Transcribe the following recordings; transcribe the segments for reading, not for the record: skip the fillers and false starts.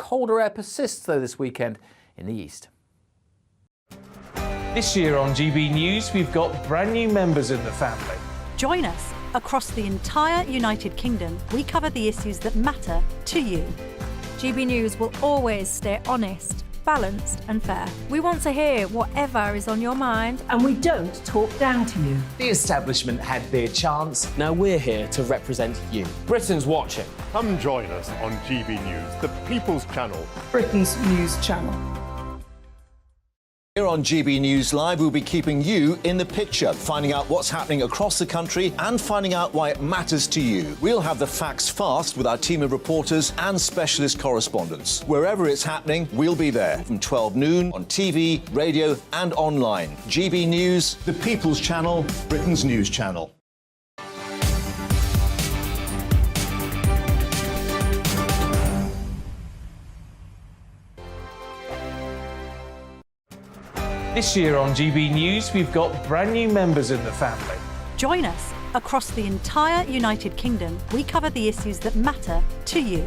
colder air persists, though, this weekend in the east. This year on GB News, we've got brand new members in the family. Join us. Across the entire United Kingdom, we cover the issues that matter to you. GB News will always stay honest, balanced and fair. We want to hear whatever is on your mind. And we don't talk down to you. The establishment had their chance. Now we're here to represent you. Britain's watching. Come join us on GB News, the People's Channel. Britain's news channel. Here on GB News Live, we'll be keeping you in the picture, finding out what's happening across the country and finding out why it matters to you. We'll have the facts fast with our team of reporters and specialist correspondents. Wherever it's happening, we'll be there from 12 noon on TV, radio and online. GB News, the People's Channel, Britain's news channel. This year on GB News, we've got brand new members in the family. Join us. Across the entire United Kingdom, we cover the issues that matter to you.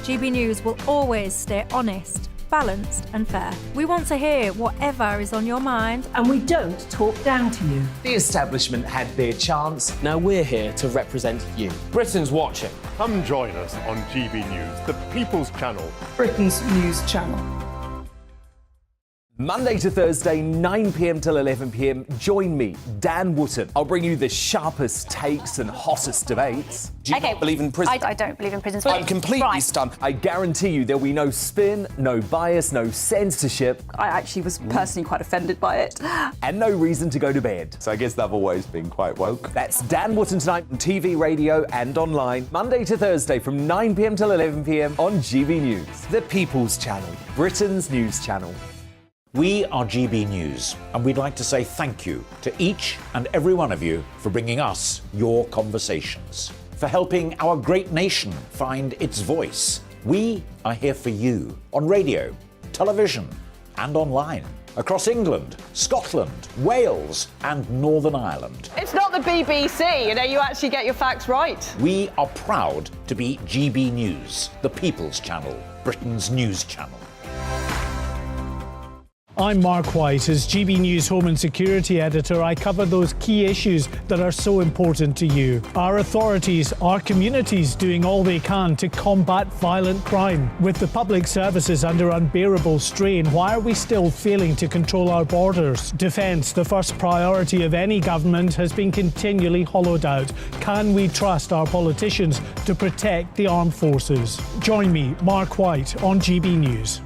GB News will always stay honest, balanced and fair. We want to hear whatever is on your mind. And we don't talk down to you. The establishment had their chance. Now we're here to represent you. Britain's watching. Come join us on GB News, the People's Channel. Britain's news channel. Monday to Thursday, 9 p.m. till 11 p.m. Join me, Dan Wootton. I'll bring you the sharpest takes and hottest debates. Do you not believe in prisons? I don't believe in prisons. I'm completely stunned. I guarantee you there'll be no spin, no bias, no censorship. I actually was personally quite offended by it. And no reason to go to bed. So I guess they've always been quite woke. That's Dan Wootton tonight on TV, radio and online. Monday to Thursday from 9 p.m. till 11 p.m. on GB News. The People's Channel, Britain's news channel. We are GB News, and we'd like to say thank you to each and every one of you for bringing us your conversations, for helping our great nation find its voice. We are here for you on radio, television, and online, across England, Scotland, Wales, and Northern Ireland. It's not the BBC, you actually get your facts right. We are proud to be GB News, the People's Channel, Britain's news channel. I'm Mark White. As GB News Home and Security Editor, I cover those key issues that are so important to you. Our authorities, our communities doing all they can to combat violent crime. With the public services under unbearable strain, why are we still failing to control our borders? Defence, the first priority of any government, has been continually hollowed out. Can we trust our politicians to protect the armed forces? Join me, Mark White, on GB News.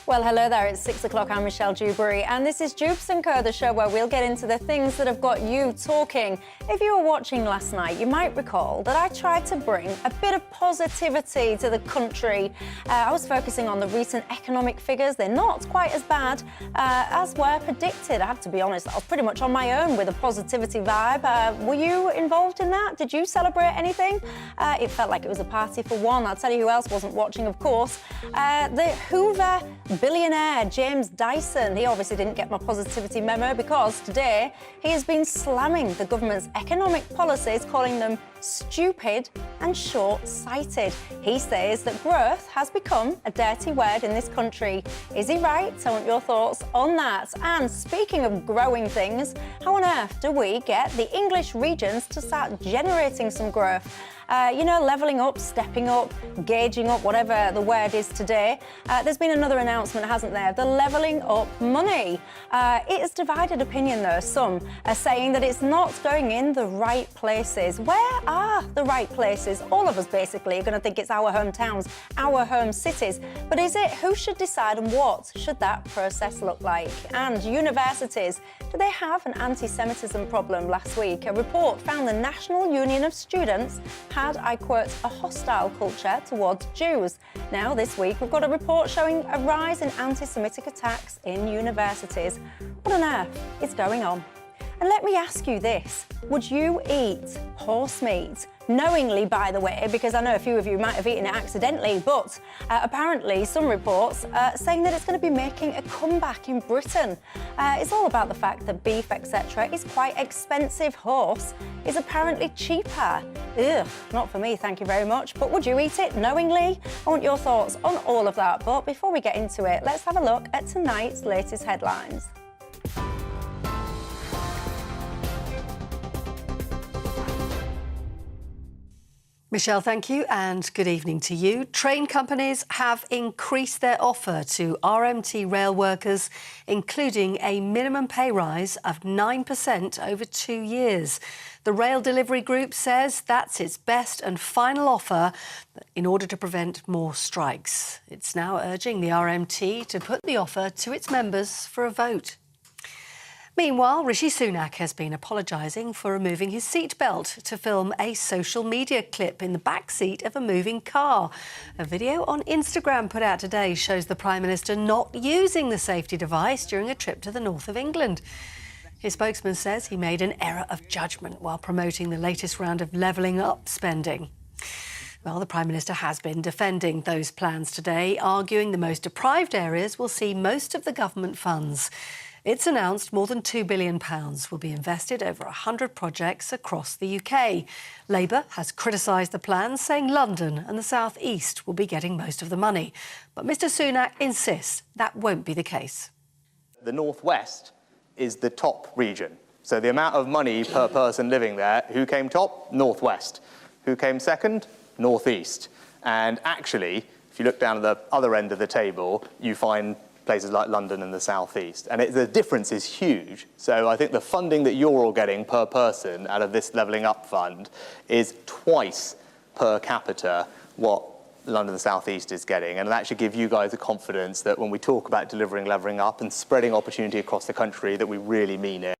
Well, hello there, it's 6 o'clock, I'm Michelle Dewberry, and this is Dewbs & Co, the show where we'll get into the things that have got you talking. If you were watching last night, you might recall that I tried to bring a bit of positivity to the country. I was focusing on the recent economic figures. They're not quite as bad as were predicted. I have to be honest, I was pretty much on my own with a positivity vibe. Were you involved in that? Did you celebrate anything? It felt like it was a party for one. I'll tell you who else wasn't watching, of course. The Hoover billionaire James Dyson. He obviously didn't get my positivity memo because today he has been slamming the government's economic policies, calling them stupid and short-sighted. He says that growth has become a dirty word in this country. Is he right? I want your thoughts on that. And speaking of growing things, how on earth do we get the English regions to start generating some growth? Levelling up, stepping up, gauging up, whatever the word is today. There's been another announcement, hasn't there? The levelling up money. It has divided opinion, though. Some are saying that it's not going in the right places. Where are the right places? All of us, basically, are going to think it's our hometowns, our home cities. But is it? Who should decide, and what should that process look like? And universities, do they have an anti-Semitism problem? Last week, a report found the National Union of Students had, I quote, a hostile culture towards Jews. Now, this week, we've got a report showing a rise in anti-Semitic attacks in universities. What on earth is going on? And let me ask you this, would you eat horse meat? Knowingly, by the way, because I know a few of you might have eaten it accidentally, but apparently some reports saying that it's going to be making a comeback in Britain. It's all about the fact that beef, etc. is quite expensive. Horse is apparently cheaper. Ugh, not for me, thank you very much. But would you eat it knowingly? I want your thoughts on all of that. But before we get into it, let's have a look at tonight's latest headlines. Michelle, thank you, and good evening to you. Train companies have increased their offer to RMT rail workers, including a minimum pay rise of 9% over 2 years. The Rail Delivery Group says that's its best and final offer in order to prevent more strikes. It's now urging the RMT to put the offer to its members for a vote. Meanwhile, Rishi Sunak has been apologising for removing his seatbelt to film a social media clip in the back seat of a moving car. A video on Instagram put out today shows the Prime Minister not using the safety device during a trip to the north of England. His spokesman says he made an error of judgment while promoting the latest round of levelling up spending. Well, the Prime Minister has been defending those plans today, arguing the most deprived areas will see most of the government funds. It's announced more than £2 billion will be invested over 100 projects across the UK. Labour has criticised the plans, saying London and the South East will be getting most of the money. But Mr Sunak insists that won't be the case. The North West is the top region. So the amount of money per person living there, who came top? North West. Who came second? North East. And actually, if you look down at the other end of the table, you find places like London and the South East. And the difference is huge. So I think the funding that you're all getting per person out of this Levelling Up Fund is twice per capita what London and the South East is getting. And that should give you guys the confidence that when we talk about delivering Levelling Up and spreading opportunity across the country, that we really mean it.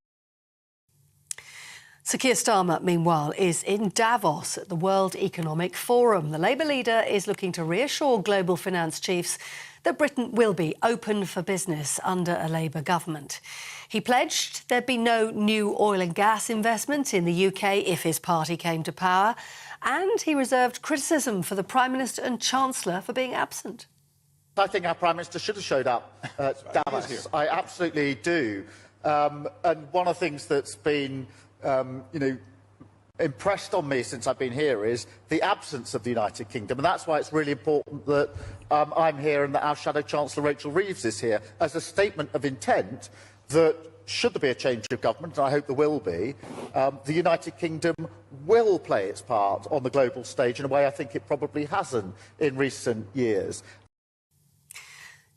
Sir Keir Starmer, meanwhile, is in Davos at the World Economic Forum. The Labour leader is looking to reassure global finance chiefs that Britain will be open for business under a Labour government. He pledged there'd be no new oil and gas investment in the UK if his party came to power, and he reserved criticism for the Prime Minister and Chancellor for being absent. I think our Prime Minister should have showed up at Davos. I absolutely do. And one of the things that's been, impressed on me since I've been here is the absence of the United Kingdom, and that's why it's really important that I'm here and that our Shadow Chancellor Rachel Reeves is here as a statement of intent that should there be a change of government, and I hope there will be, the United Kingdom will play its part on the global stage in a way I think it probably hasn't in recent years.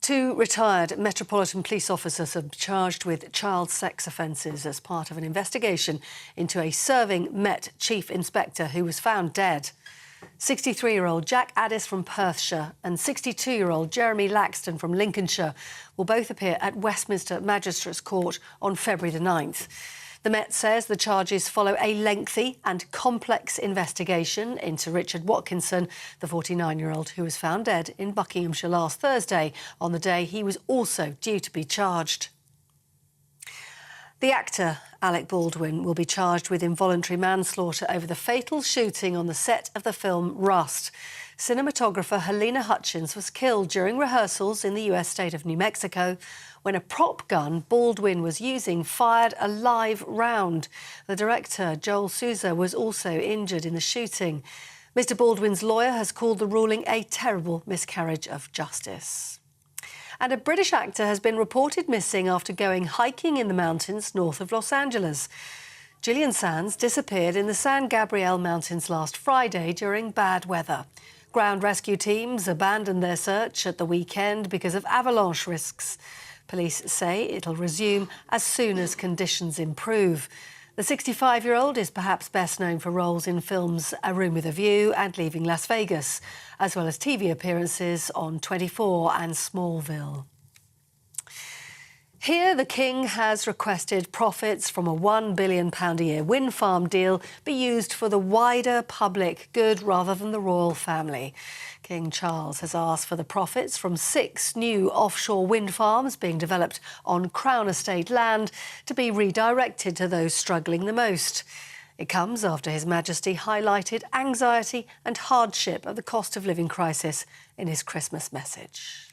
2 retired Metropolitan Police officers are charged with child sex offences as part of an investigation into a serving Met Chief Inspector who was found dead. 63-year-old Jack Addis from Perthshire and 62-year-old Jeremy Laxton from Lincolnshire will both appear at Westminster Magistrates Court on February the 9th. The Met says the charges follow a lengthy and complex investigation into Richard Watkinson, the 49-year-old who was found dead in Buckinghamshire last Thursday, on the day he was also due to be charged. The actor Alec Baldwin will be charged with involuntary manslaughter over the fatal shooting on the set of the film Rust. Cinematographer Helena Hutchins was killed during rehearsals in the US state of New Mexico when a prop gun Baldwin was using fired a live round. The director, Joel Souza, was also injured in the shooting. Mr Baldwin's lawyer has called the ruling a terrible miscarriage of justice. And a British actor has been reported missing after going hiking in the mountains north of Los Angeles. Gillian Sands disappeared in the San Gabriel Mountains last Friday during bad weather. Ground rescue teams abandoned their search at the weekend because of avalanche risks. Police say it'll resume as soon as conditions improve. The 65-year-old is perhaps best known for roles in films A Room with a View and Leaving Las Vegas, as well as TV appearances on 24 and Smallville. Here, the King has requested profits from a £1 billion a year wind farm deal be used for the wider public good rather than the royal family. King Charles has asked for the profits from 6 new offshore wind farms being developed on Crown Estate land to be redirected to those struggling the most. It comes after His Majesty highlighted anxiety and hardship of the cost of living crisis in his Christmas message.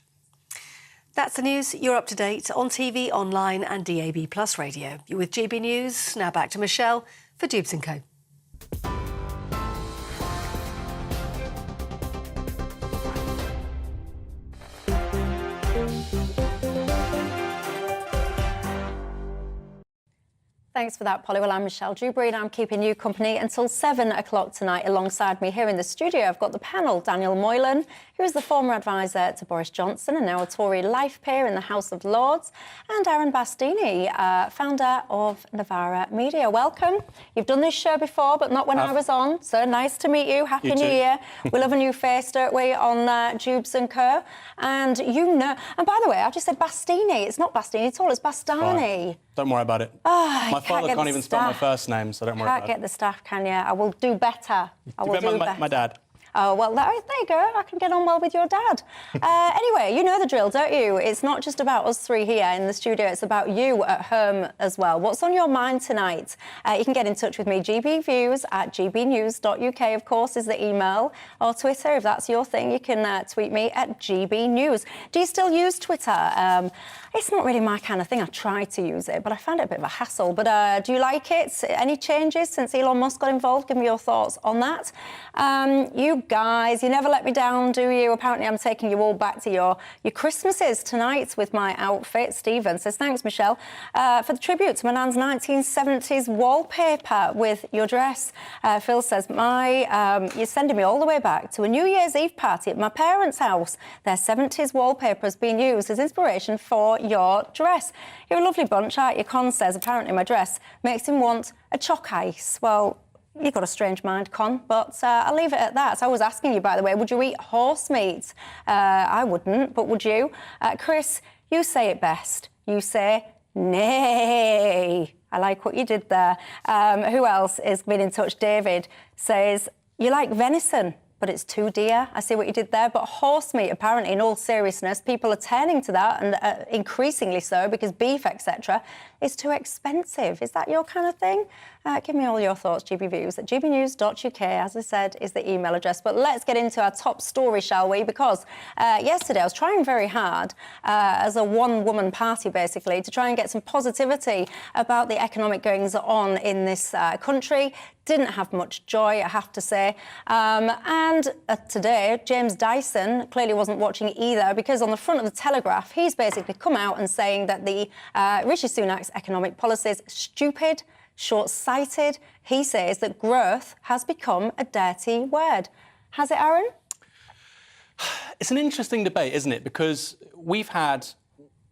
That's the news. You're up to date on TV, online and DAB+ radio. You're with GB News. Now back to Michelle for Dewbs & Co. Thanks for that, Polly. Well, I'm Michelle Dewberry and I'm keeping you company until 7 o'clock tonight. Alongside me here in the studio, I've got the panel, Daniel Moylan, who is the former advisor to Boris Johnson and now a Tory life peer in the House of Lords, and Aaron Bastini, founder of Novara Media. Welcome. You've done this show before, but not when I was on, so nice to meet you. Happy New Year. We love a new face, don't we, on Dewbs & Co. And you know... And by the way, I just said Bastini. It's not Bastini at all, it's Bastani. Don't worry about it. My father can't even spell my first name, so don't worry about it. Can't get the staff, can you? I will do better. I will do better. My dad. Oh, well, there you go. I can get on well with your dad. Anyway, you know the drill, don't you? It's not just about us three here in the studio. It's about you at home as well. What's on your mind tonight? You can get in touch with me. gbviews@gbnews.uk, of course, is the email. Or Twitter, if that's your thing. You can tweet me at gbnews. Do you still use Twitter? It's not really my kind of thing. I try to use it, but I found it a bit of a hassle. But do you like it? Any changes since Elon Musk got involved? Give me your thoughts on that. You guys, you never let me down, do you? Apparently, I'm taking you all back to your Christmases tonight with my outfit. Stephen says, thanks, Michelle, for the tribute to my nan's 1970s wallpaper with your dress. Phil says, you're sending me all the way back to a New Year's Eve party at my parents' house. Their 70s wallpaper has been used as inspiration for your dress. You're a lovely bunch, aren't you? Con says, apparently my dress makes him want a choc ice. Well, you've got a strange mind, Con, but I'll leave it at that. I was asking you, by the way, would you eat horse meat? I wouldn't, but would you? Chris, you say it best. You say, nay. I like what you did there. Who else has been in touch? David says, you like venison, but it's too dear. I see what you did there. But horse meat, apparently, in all seriousness, people are turning to that, and increasingly so, because beef, etc., is too expensive. Is that your kind of thing? Give me all your thoughts, gbviews at gbnews.uk, as I said, is the email address. But let's get into our top story, shall we? Because yesterday I was trying very hard as a one-woman party, basically, to try and get some positivity about the economic goings-on in this country. Didn't have much joy, I have to say. And today, James Dyson clearly wasn't watching either, because on the front of the Telegraph, he's basically come out and saying that the Rishi Sunak's economic policies stupid, short-sighted. He says that growth has become a dirty word. Has it, Aaron? It's an interesting debate, isn't it? Because we've had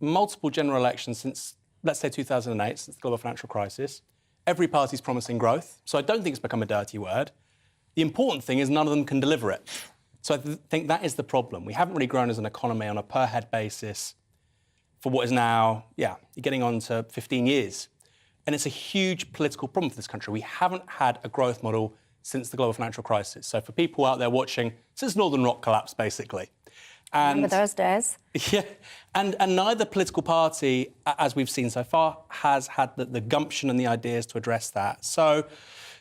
multiple general elections since, let's say, 2008, since the global financial crisis. Every party's promising growth, so I don't think it's become a dirty word. The important thing is none of them can deliver it. So I think that is the problem. We haven't really grown as an economy on a per-head basis for what is now, you're getting on to 15 years. And it's a huge political problem for this country. We haven't had a growth model since the global financial crisis. So for people out there watching, since Northern Rock collapsed, basically. And, remember those days? Yeah, and neither political party, as we've seen so far, has had the gumption and the ideas to address that. So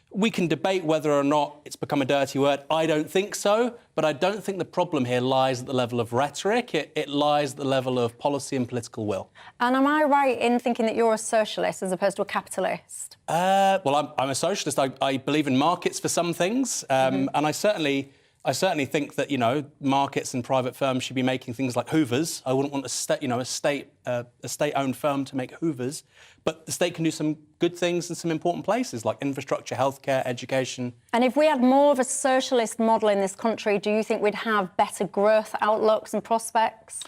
we can debate whether or not it's become a dirty word. I don't think so, but I don't think the problem here lies at the level of rhetoric. It lies at the level of policy and political will. And am I right in thinking that you're a socialist as opposed to a capitalist? Well, I'm a socialist. I believe in markets for some things, and I certainly think that, markets and private firms should be making things like Hoovers. I wouldn't want a state-owned firm to make Hoovers, but the state can do some good things in some important places like infrastructure, healthcare, education. And if we had more of a socialist model in this country, do you think we'd have better growth outlooks and prospects?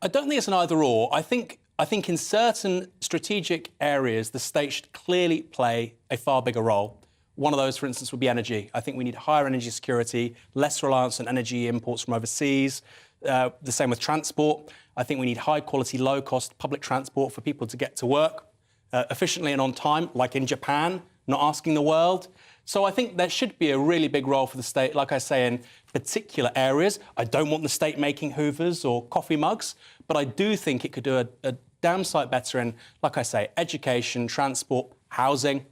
I don't think it's an either-or. I think in certain strategic areas, the state should clearly play a far bigger role. One of those, for instance, would be energy. I think we need higher energy security, less reliance on energy imports from overseas, the same with transport. I think we need high-quality, low-cost public transport for people to get to work efficiently and on time, like in Japan, not asking the world. So I think there should be a really big role for the state, like I say, in particular areas. I don't want the state making Hoovers or coffee mugs, but I do think it could do a damn sight better in, like I say, education, transport, housing.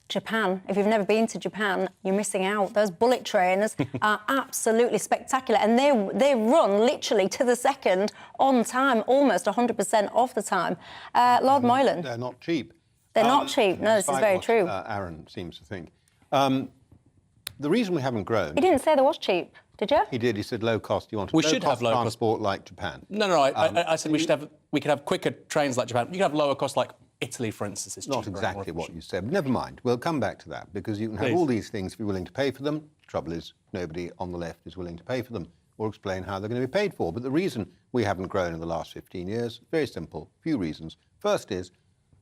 Japan. If you've never been to Japan, you're missing out. Those bullet trains are absolutely spectacular, and they run literally to the second on time, almost 100% of the time. Lord Moylan. They're not cheap. They're not cheap. No, this is very true. Aaron seems to think. The reason we haven't grown... He didn't say there was cheap, did you? He did. He said low cost. You want We should have low cost transport like Japan. No, I said we could have quicker trains like Japan. You could have lower cost like Italy, for instance. It's not exactly what you said. Never mind. We'll come back to that, because you can have all these things if you're willing to pay for them. The trouble is, nobody on the left is willing to pay for them or explain how they're going to be paid for. But the reason we haven't grown in the last 15 years, very simple, few reasons. First is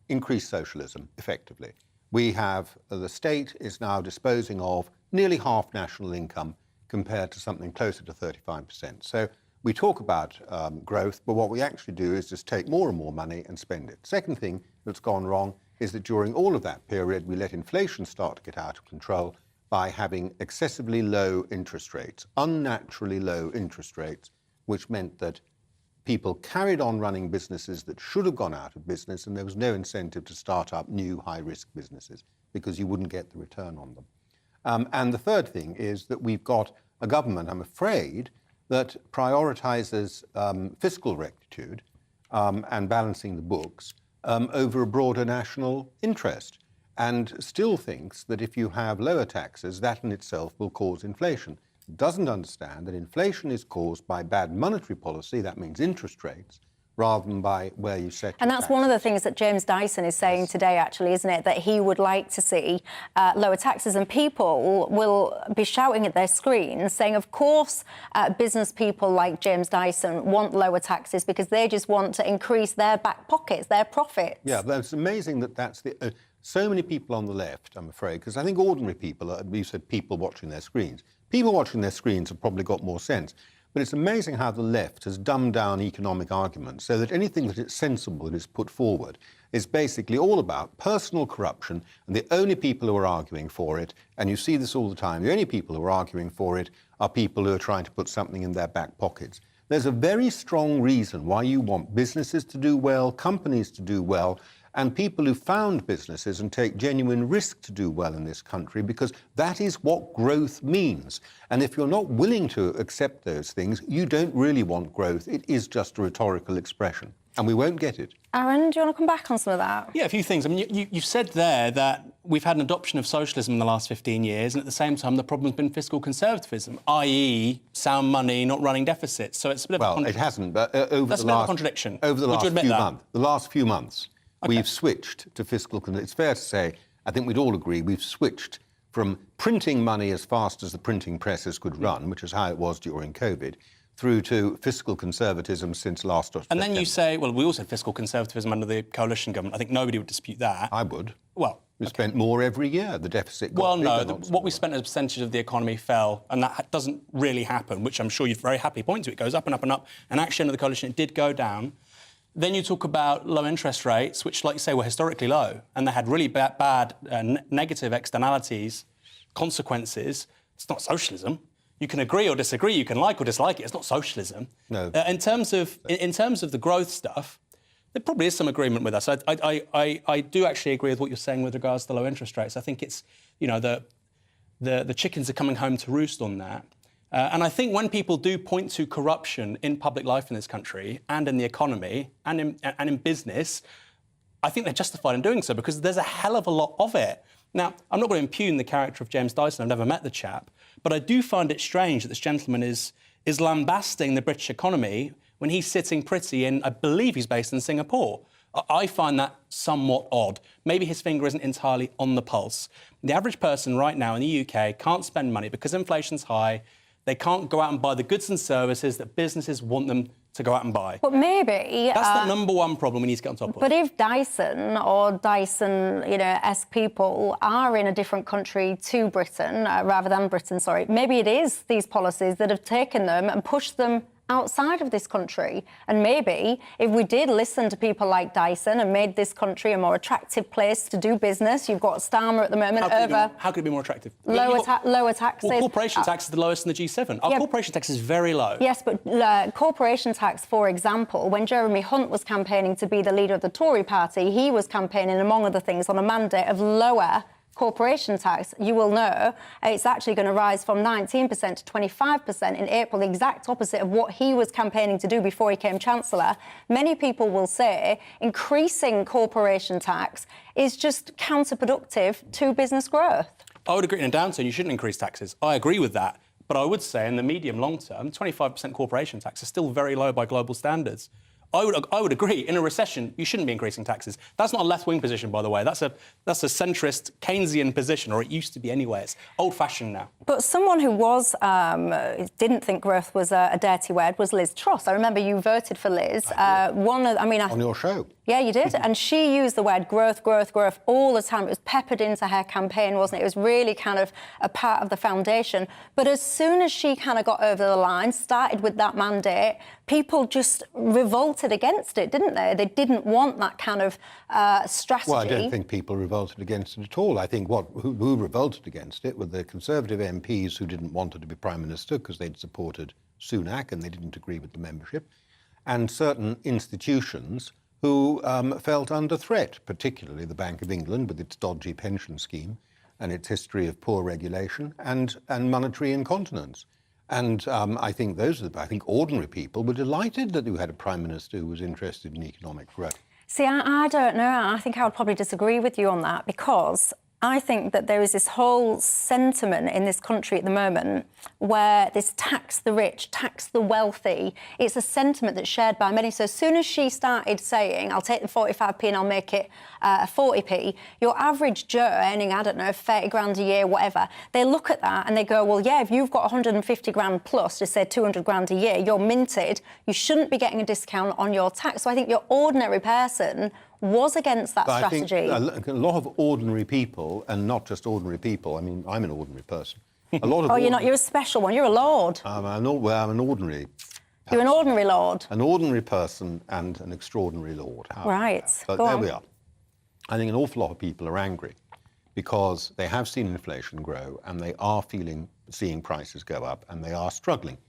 increased socialism, effectively. We have, the state is now disposing of nearly half national income compared to something closer to 35%. So we talk about growth, but what we actually do is just take more and more money and spend it. Second thing that's gone wrong is that during all of that period, we let inflation start to get out of control by having excessively low interest rates, unnaturally low interest rates, which meant that people carried on running businesses that should have gone out of business, and there was no incentive to start up new high-risk businesses because you wouldn't get the return on them. And the third thing is that we've got a government, I'm afraid, that prioritises fiscal rectitude and balancing the books over a broader national interest, and still thinks that if you have lower taxes, that in itself will cause inflation. Doesn't understand that inflation is caused by bad monetary policy, that means interest rates, rather than by where you set And that's one of the things that James Dyson is saying today, actually, isn't it? That he would like to see lower taxes, and people will be shouting at their screens saying, of course, business people like James Dyson want lower taxes because they just want to increase their back pockets, their profits. Yeah, but it's amazing that that's the... so many people on the left, I'm afraid, because I think ordinary people, you said people watching their screens, people watching their screens have probably got more sense. But it's amazing how the left has dumbed down economic arguments so that anything that is sensible that is put forward is basically all about personal corruption, and the only people who are arguing for it, and you see this all the time, the only people who are arguing for it are people who are trying to put something in their back pockets. There's a very strong reason why you want businesses to do well, companies to do well, and people who found businesses and take genuine risk to do well in this country, because that is what growth means. And if you're not willing to accept those things, you don't really want growth. It is just a rhetorical expression, and we won't get it. Aaron, do you want to come back on some of that? Yeah, a few things. I mean, you've said there that we've had an adoption of socialism in the last 15 years, and at the same time, the problem's been fiscal conservatism, i.e. sound money, not running deficits. So it's a bit of a it hasn't, but over That's the a bit of a last... contradiction. Over the last few months, Okay. we've switched to fiscal... It's fair to say, I think we'd all agree, we've switched from printing money as fast as the printing presses could run, which is how it was during COVID, through to fiscal conservatism since last September. And then you say, well, we also had fiscal conservatism under the coalition government. I think nobody would dispute that. I would. Well, we spent more every year. The deficit got bigger, what we spent as a percentage of the economy fell, and that doesn't really happen, which I'm sure you'd very happily point to. It goes up and up and up, and actually under the coalition it did go down. Then you talk about low interest rates, which, like you say, were historically low, and they had really bad negative externalities, consequences. It's not socialism. You can agree or disagree, you can like or dislike it. It's not socialism. No. In terms of the growth stuff, there probably is some agreement with us. I do actually agree with what you're saying with regards to low interest rates. I think it's, you know, the chickens are coming home to roost on that. And I think when people do point to corruption in public life in this country and in the economy and in business, I think they're justified in doing so because there's a hell of a lot of it. Now, I'm not going to impugn the character of James Dyson. I've never met the chap. But I do find it strange that this gentleman is lambasting the British economy when he's sitting pretty in, I believe he's based in Singapore. I find that somewhat odd. Maybe his finger isn't entirely on the pulse. The average person right now in the UK can't spend money because inflation's high. They can't go out and buy the goods and services that businesses want them to go out and buy. But maybe... That's the number one problem we need to get on top of. But if Dyson or Dyson, esque people are in a different country to Britain, rather than Britain, sorry, maybe it is these policies that have taken them and pushed them outside of this country. And maybe if we did listen to people like Dyson and made this country a more attractive place to do business, you've got Starmer at the moment How could it be more attractive? lower taxes. Well, corporation tax is the lowest in the G7. Our corporation tax is very low. Yes, but corporation tax, for example, when Jeremy Hunt was campaigning to be the leader of the Tory party, he was campaigning, among other things, on a mandate of lower corporation tax. You will know it's actually going to rise from 19% to 25% in April, the exact opposite of what he was campaigning to do before he came Chancellor. Many people will say increasing corporation tax is just counterproductive to business growth. I would agree in a downturn you shouldn't increase taxes. I agree with that. But I would say in the medium long term, 25% corporation tax is still very low by global standards. I would agree, in a recession, you shouldn't be increasing taxes. That's not a left-wing position, by the way. That's a centrist Keynesian position, or it used to be anyway. It's old-fashioned now. But someone who didn't think growth was a dirty word was Liz Truss. I remember you voted for Liz. On your show. Yeah, you did. And she used the word growth, growth, growth all the time. It was peppered into her campaign, wasn't it? It was really kind of a part of the foundation. But as soon as she kind of got over the line, started with that mandate, people just revolted against it, didn't they? They didn't want that kind of strategy. Well, I don't think people revolted against it at all. I think who revolted against it were the Conservative MPs who didn't want her to be Prime Minister because they'd supported Sunak and they didn't agree with the membership, and certain institutions who felt under threat, particularly the Bank of England with its dodgy pension scheme and its history of poor regulation and monetary incontinence. And I think ordinary people were delighted that you had a Prime Minister who was interested in economic growth. See, I don't know. I think I would probably disagree with you on that, because I think that there is this whole sentiment in this country at the moment where this tax the rich, tax the wealthy, it's a sentiment that's shared by many. So as soon as she started saying, I'll take the 45p and I'll make it 40p, your average Joe earning, I don't know, 30 grand a year, whatever, they look at that and they go, well, yeah, if you've got 150 grand plus, just say 200 grand a year, you're minted, you shouldn't be getting a discount on your tax. So I think your ordinary person was against that strategy. I think a lot of ordinary people, and not just ordinary people, I mean, I'm an ordinary person. A lot of you're a special one, you're a lord. I'm an ordinary person. You're an ordinary lord. An ordinary person and an extraordinary lord. Right. But there we are. I think an awful lot of people are angry because they have seen inflation grow and they are seeing prices go up and they are struggling.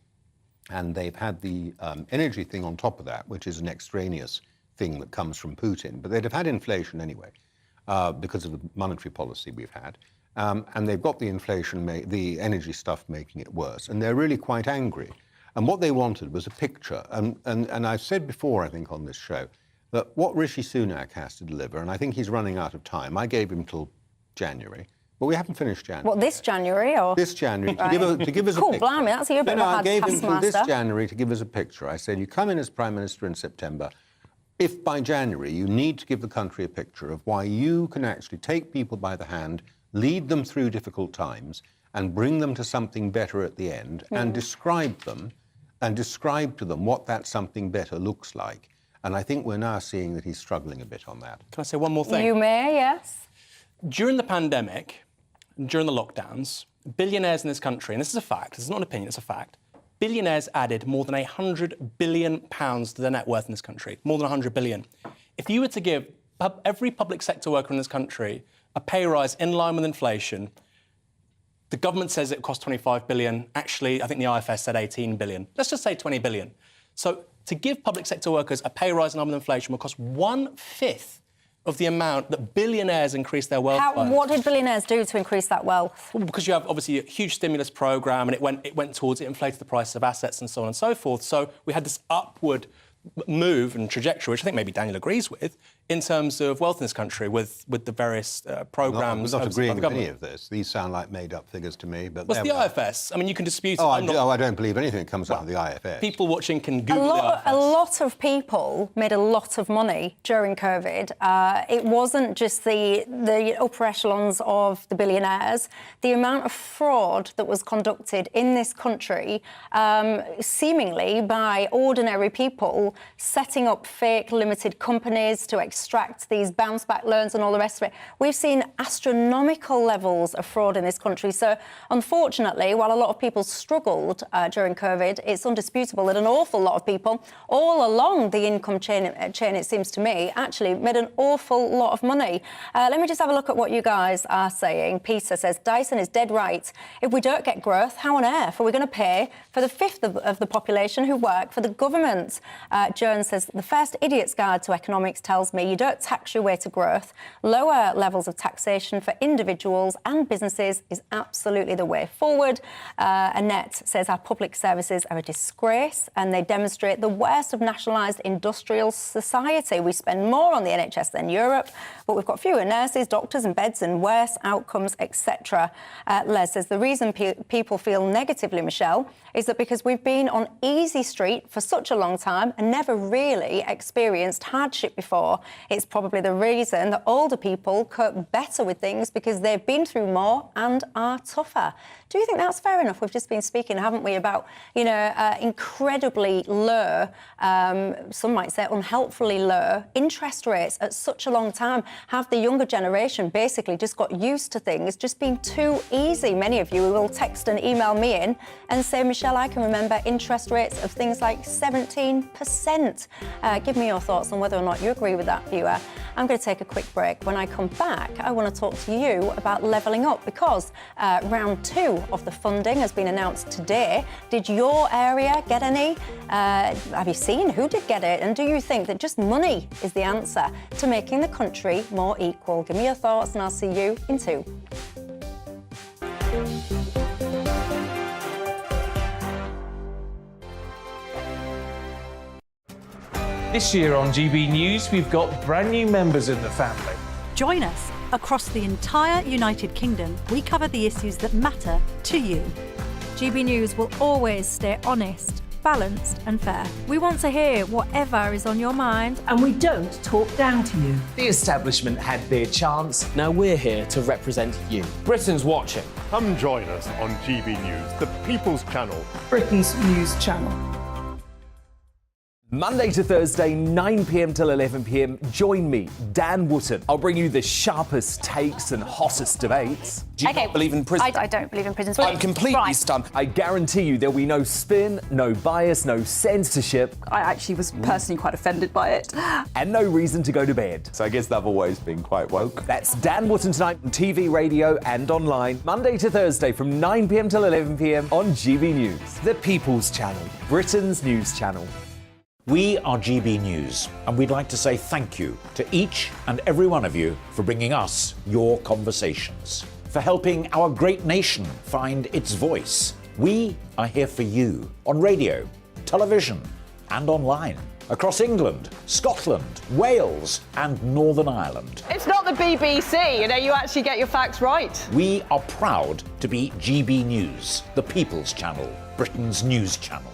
And they've had the energy thing on top of that, which is an extraneous thing that comes from Putin, but they'd have had inflation anyway because of the monetary policy we've had, and they've got the inflation, the energy stuff making it worse, and they're really quite angry. And what they wanted was a picture, and I've said before, I think on this show, that what Rishi Sunak has to deliver, and I think he's running out of time. I gave him till January, but we haven't finished January. What, this January or? This January, to give us a cool, picture. blimey, that's a bit of a hard I gave him till this taskmaster. January to give us a picture. I said, you come in as Prime Minister in September. If by January you need to give the country a picture of why you can actually take people by the hand, lead them through difficult times, and bring them to something better at the end, and describe to them what that something better looks like. And I think we're now seeing that he's struggling a bit on that. Can I say one more thing? You may, yes. During the pandemic, during the lockdowns, billionaires in this country, and this is a fact, this is not an opinion, it's a fact, billionaires added more than £100 billion to their net worth in this country, more than £100 billion. If you were to give every public sector worker in this country a pay rise in line with inflation, the government says it costs £25 billion. Actually, I think the IFS said £18 billion. Let's just say £20 billion. So to give public sector workers a pay rise in line with inflation will cost 1/5 of the amount that billionaires increase their wealth by. What did billionaires do to increase that wealth? Well, because you have, obviously, a huge stimulus programme and it went towards it, inflated the price of assets and so on and so forth. So we had this upward move and trajectory, which I think maybe Daniel agrees with, in terms of wealth in this country with the various programmes. I'm not agreeing with any of this. These sound like made-up figures to me. But what's the IFS? I mean, you can dispute it. I don't believe anything that comes out of the IFS. People watching can Google the IFS. A lot of people made a lot of money during COVID. It wasn't just the upper echelons of the billionaires. The amount of fraud that was conducted in this country, seemingly by ordinary people setting up fake limited companies to extract these bounce back loans and all the rest of it. We've seen astronomical levels of fraud in this country. So unfortunately, while a lot of people struggled during COVID, it's undisputable that an awful lot of people all along the income chain, it seems to me, actually made an awful lot of money. Let me just have a look at what you guys are saying. Peter says, Dyson is dead right. If we don't get growth, how on earth are we going to pay for the fifth of the population who work for the government? Jones says, the first idiot's guide to economics tells me you don't tax your way to growth. Lower levels of taxation for individuals and businesses is absolutely the way forward. Annette says our public services are a disgrace and they demonstrate the worst of nationalised industrial society. We spend more on the NHS than Europe, but we've got fewer nurses, doctors and beds and worse outcomes, etc. Les says the reason people feel negatively, Michelle, is that because we've been on easy street for such a long time and never really experienced hardship before. It's probably the reason that older people cope better with things because they've been through more and are tougher. Do you think that's fair enough? We've just been speaking, haven't we, about, incredibly low, some might say unhelpfully low, interest rates at such a long time. Have the younger generation basically just got used to things just being too easy? Many of you will text and email me in and say, Michelle, I can remember interest rates of things like 17%. Give me your thoughts on whether or not you agree with that, viewer. I'm going to take a quick break. When I come back, I want to talk to you about levelling up because round 2 of the funding has been announced today. Did your area get any? Have you seen who did get it? And do you think that just money is the answer to making the country more equal? Give me your thoughts and I'll see you in 2. This year on GB News, we've got brand new members in the family. Join us. Across the entire United Kingdom, we cover the issues that matter to you. GB News will always stay honest, balanced and fair. We want to hear whatever is on your mind. And we don't talk down to you. The establishment had their chance. Now we're here to represent you. Britain's watching. Come join us on GB News, the People's Channel. Britain's news channel. Monday to Thursday, 9 p.m. till 11 p.m. Join me, Dan Wootton. I'll bring you the sharpest takes and hottest debates. Do you not believe in prison? I don't believe in prisons. I'm completely stunned. I guarantee you there'll be no spin, no bias, no censorship. I actually was personally quite offended by it. And no reason to go to bed. So I guess they've always been quite woke. That's Dan Wootton tonight on TV, radio and online. Monday to Thursday from 9 p.m. till 11 p.m. on GB News. The People's Channel, Britain's news channel. We are GB News, and we'd like to say thank you to each and every one of you for bringing us your conversations, for helping our great nation find its voice. We are here for you on radio, television, and online, across England, Scotland, Wales, and Northern Ireland. It's not the BBC, you actually get your facts right. We are proud to be GB News, the People's Channel, Britain's news channel.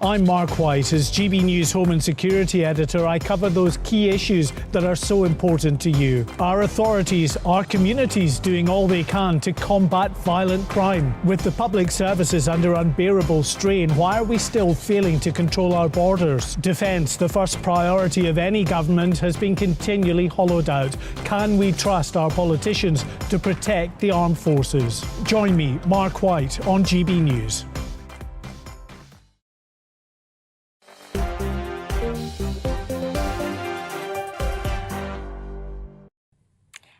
I'm Mark White. As GB News Home and Security Editor, I cover those key issues that are so important to you. Our authorities, our communities doing all they can to combat violent crime. With the public services under unbearable strain, why are we still failing to control our borders? Defence, the first priority of any government, has been continually hollowed out. Can we trust our politicians to protect the armed forces? Join me, Mark White, on GB News.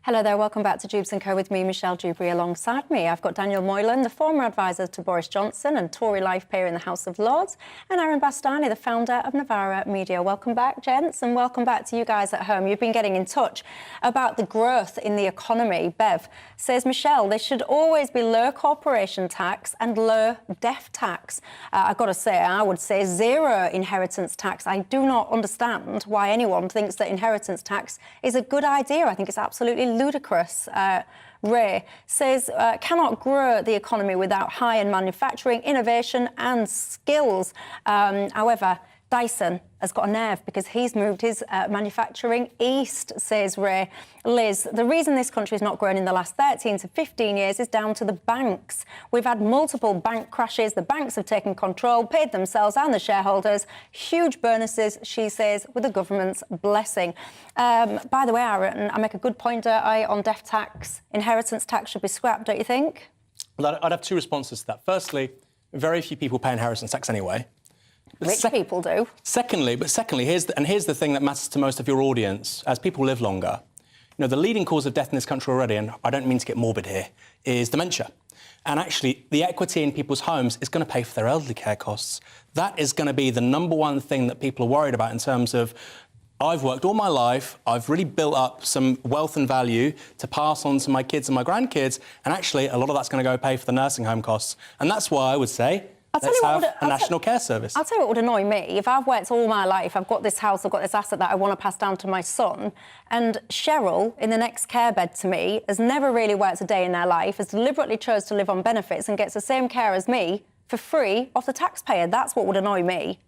Hello there, welcome back to Dewbs & Co with me, Michelle Dewberry. Alongside me, I've got Daniel Moylan, the former advisor to Boris Johnson and Tory life peer in the House of Lords, and Aaron Bastani, the founder of Novara Media. Welcome back, gents, and welcome back to you guys at home. You've been getting in touch about the growth in the economy. Bev says, Michelle, there should always be low corporation tax and low death tax. I've got to say, I would say zero inheritance tax. I do not understand why anyone thinks that inheritance tax is a good idea. I think it's absolutely ludicrous. Ray says, cannot grow the economy without high-end manufacturing, innovation and skills. However, Dyson has got a nerve because he's moved his manufacturing east, says Ray. Liz, the reason this country has not grown in the last 13 to 15 years is down to the banks. We've had multiple bank crashes. The banks have taken control, paid themselves and the shareholders huge bonuses, she says, with the government's blessing. By the way, Aaron, I make a good point, on death tax. Inheritance tax should be scrapped, don't you think? Well, I'd have two responses to that. Firstly, very few people pay inheritance tax anyway. Rich people do. Secondly, here's the thing that matters to most of your audience. As people live longer, you know, the leading cause of death in this country already, and I don't mean to get morbid here, is dementia. And actually, the equity in people's homes is going to pay for their elderly care costs. That is going to be the number one thing that people are worried about in terms of, I've worked all my life, I've really built up some wealth and value to pass on to my kids and my grandkids, and actually, a lot of that's going to go pay for the nursing home costs. And that's why I would say, let's have a national care service. I'll tell you what would annoy me. If I've worked all my life, I've got this house, I've got this asset that I want to pass down to my son, and Cheryl, in the next care bed to me, has never really worked a day in their life, has deliberately chose to live on benefits and gets the same care as me for free off the taxpayer. That's what would annoy me.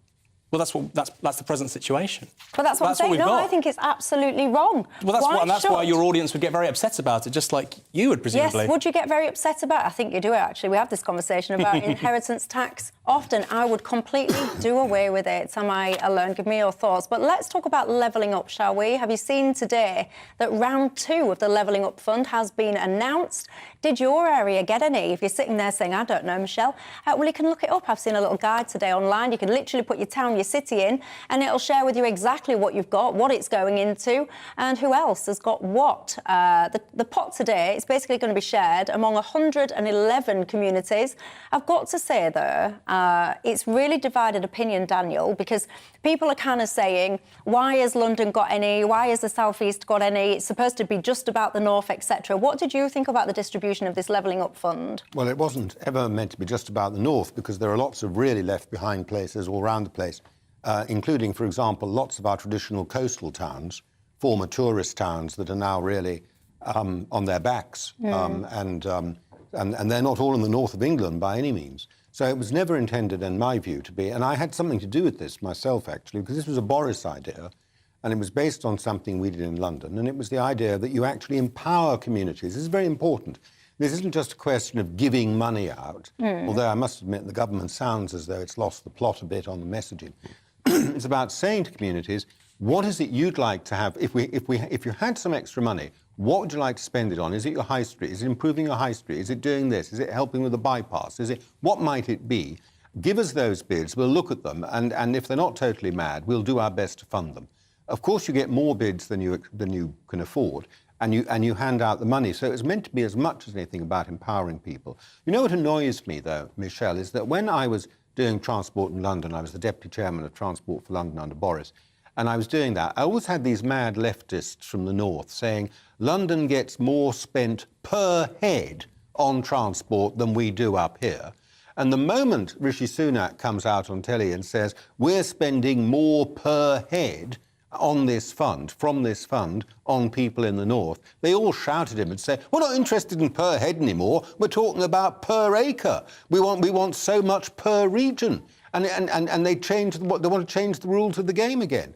Well, that's the present situation. But that's what I'm saying. No, I think it's absolutely wrong. Well, that's why your audience would get very upset about it, just like you would, presumably. Yes, would you get very upset about it? I think you do, actually. We have this conversation about inheritance tax. Often, I would completely do away with it. Am I alone? Give me your thoughts. But let's talk about levelling up, shall we? Have you seen today that round 2 of the Levelling Up Fund has been announced? Did your area get any? If you're sitting there saying, I don't know, Michelle, well, you can look it up. I've seen a little guide today online. You can literally put your town, your city in, and it'll share with you exactly what you've got, what it's going into, and who else has got what. The pot today is basically going to be shared among 111 communities. I've got to say, though, it's really divided opinion, Daniel, because people are kind of saying, why has London got any? Why has the South East got any? It's supposed to be just about the North, etc. What did you think about the distribution of this Levelling Up Fund? Well, it wasn't ever meant to be just about the North, because there are lots of really left-behind places all around the place, including, for example, lots of our traditional coastal towns, former tourist towns that are now really on their backs, and they're not all in the north of England by any means. So it was never intended, in my view, to be, and I had something to do with this myself, actually, because this was a Boris idea, and it was based on something we did in London, and it was the idea that you actually empower communities. This is very important. This isn't just a question of giving money out, although I must admit the government sounds as though it's lost the plot a bit on the messaging. It's about saying to communities, what is it you'd like to have? If you had some extra money, what would you like to spend it on? Is it your high street? Is it improving your high street? Is it doing this? Is it helping with the bypass? What might it be? Give us those bids, we'll look at them, and if they're not totally mad, we'll do our best to fund them. Of course, you get more bids than you can afford, and you hand out the money. So it's meant to be as much as anything about empowering people. You know what annoys me, though, Michelle, is that when I was doing transport in London, I was the deputy chairman of Transport for London under Boris, and I was doing that. I always had these mad leftists from the north saying, London gets more spent per head on transport than we do up here. And the moment Rishi Sunak comes out on telly and says, we're spending more per head on this fund, from this fund, on people in the north, they all shout at him and say, we're not interested in per head anymore, we're talking about per acre. We want so much per region. And they want to change the rules of the game again.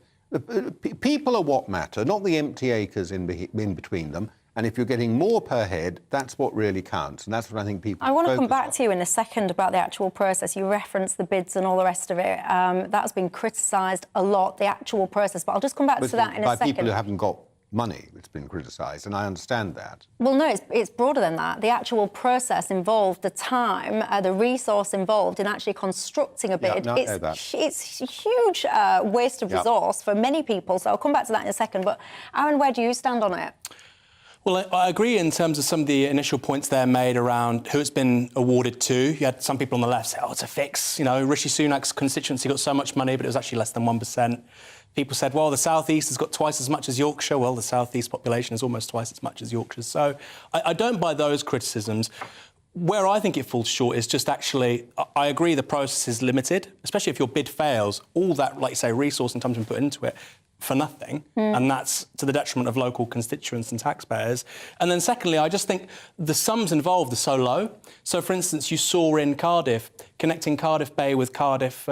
People are what matter, not the empty acres in between them. And if you're getting more per head, that's what really counts. And that's what I think people I want to come back to you in a second about the actual process. You referenced the bids and all the rest of it. That's been criticised a lot, the actual process. But I'll just come back to that in a second. By people who haven't got money, it's been criticised, and I understand that. Well, no, it's broader than that. The actual process involved, the time, the resource involved in actually constructing a bid. It's a huge waste of resource for many people. So I'll come back to that in a second. But Aaron, where do you stand on it? Well, I agree in terms of some of the initial points there made around who it's been awarded to. You had some people on the left say, it's a fix. You know, Rishi Sunak's constituency got so much money, but it was actually less than 1%. People said, well, the South East has got twice as much as Yorkshire. Well, the South East population is almost twice as much as Yorkshire. So I don't buy those criticisms. Where I think it falls short is just actually, I agree the process is limited, especially if your bid fails. All that, like you say, resource and time has been put into it. for nothing, and that's to the detriment of local constituents and taxpayers. And then secondly, I just think the sums involved are so low. So, for instance, you saw in Cardiff, connecting Cardiff Bay with Cardiff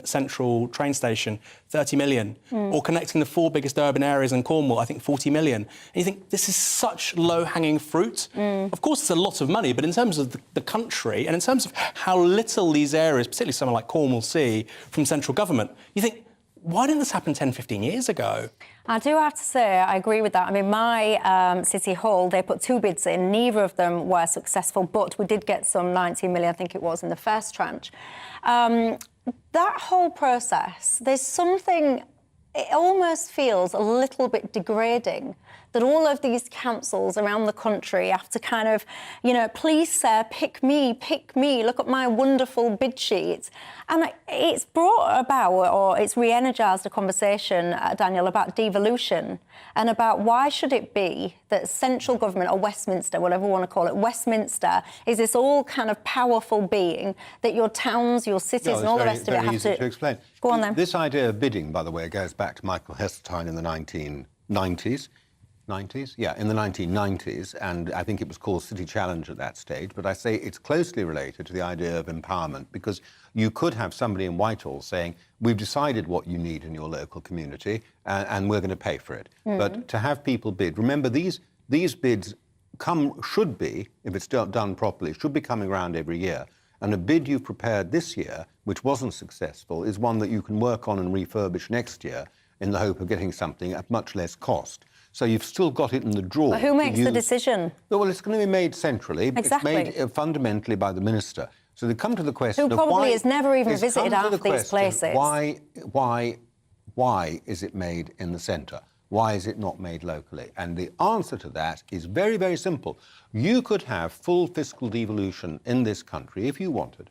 Central train station, 30 million, or connecting the 4 biggest urban areas in Cornwall, I think 40 million. And you think, this is such low-hanging fruit. Of course, it's a lot of money, but in terms of the country and in terms of how little these areas, particularly somewhere like Cornwall, see from central government, you think, why didn't this happen 10, 15 years ago? I do have to say, I agree with that. I mean, my City Hall, they put 2 bids in. Neither of them were successful, but we did get some 19 million, I think it was, in the first tranche. That whole process, there's something, it almost feels a little bit degrading that all of these councils around the country have to kind of, you know, please, sir, pick me, look at my wonderful bid sheet. And it's brought about, or it's re-energised a conversation, Daniel, about devolution and about why should it be that central government, or Westminster, whatever you want to call it, Westminster is this all kind of powerful being that your towns, your cities and all the rest of it have to explain. Go on then. This idea of bidding, by the way, goes back to Michael Heseltine in the 1990s. Yeah, in the 1990s, and I think it was called City Challenge at that stage, but I say it's closely related to the idea of empowerment, because you could have somebody in Whitehall saying, we've decided what you need in your local community, and we're going to pay for it. But to have people bid, remember, these bids should be, if it's done properly, should be coming around every year. And a bid you've prepared this year, which wasn't successful, is one that you can work on and refurbish next year in the hope of getting something at much less cost. So you've still got it in the drawer. But who makes the decision? Well, it's going to be made centrally. Exactly. It's made fundamentally by the minister. So they come to the question who probably has never even visited half these places. Why is it made in the centre? Why is it not made locally? And the answer to that is very, very simple. You could have full fiscal devolution in this country, if you wanted,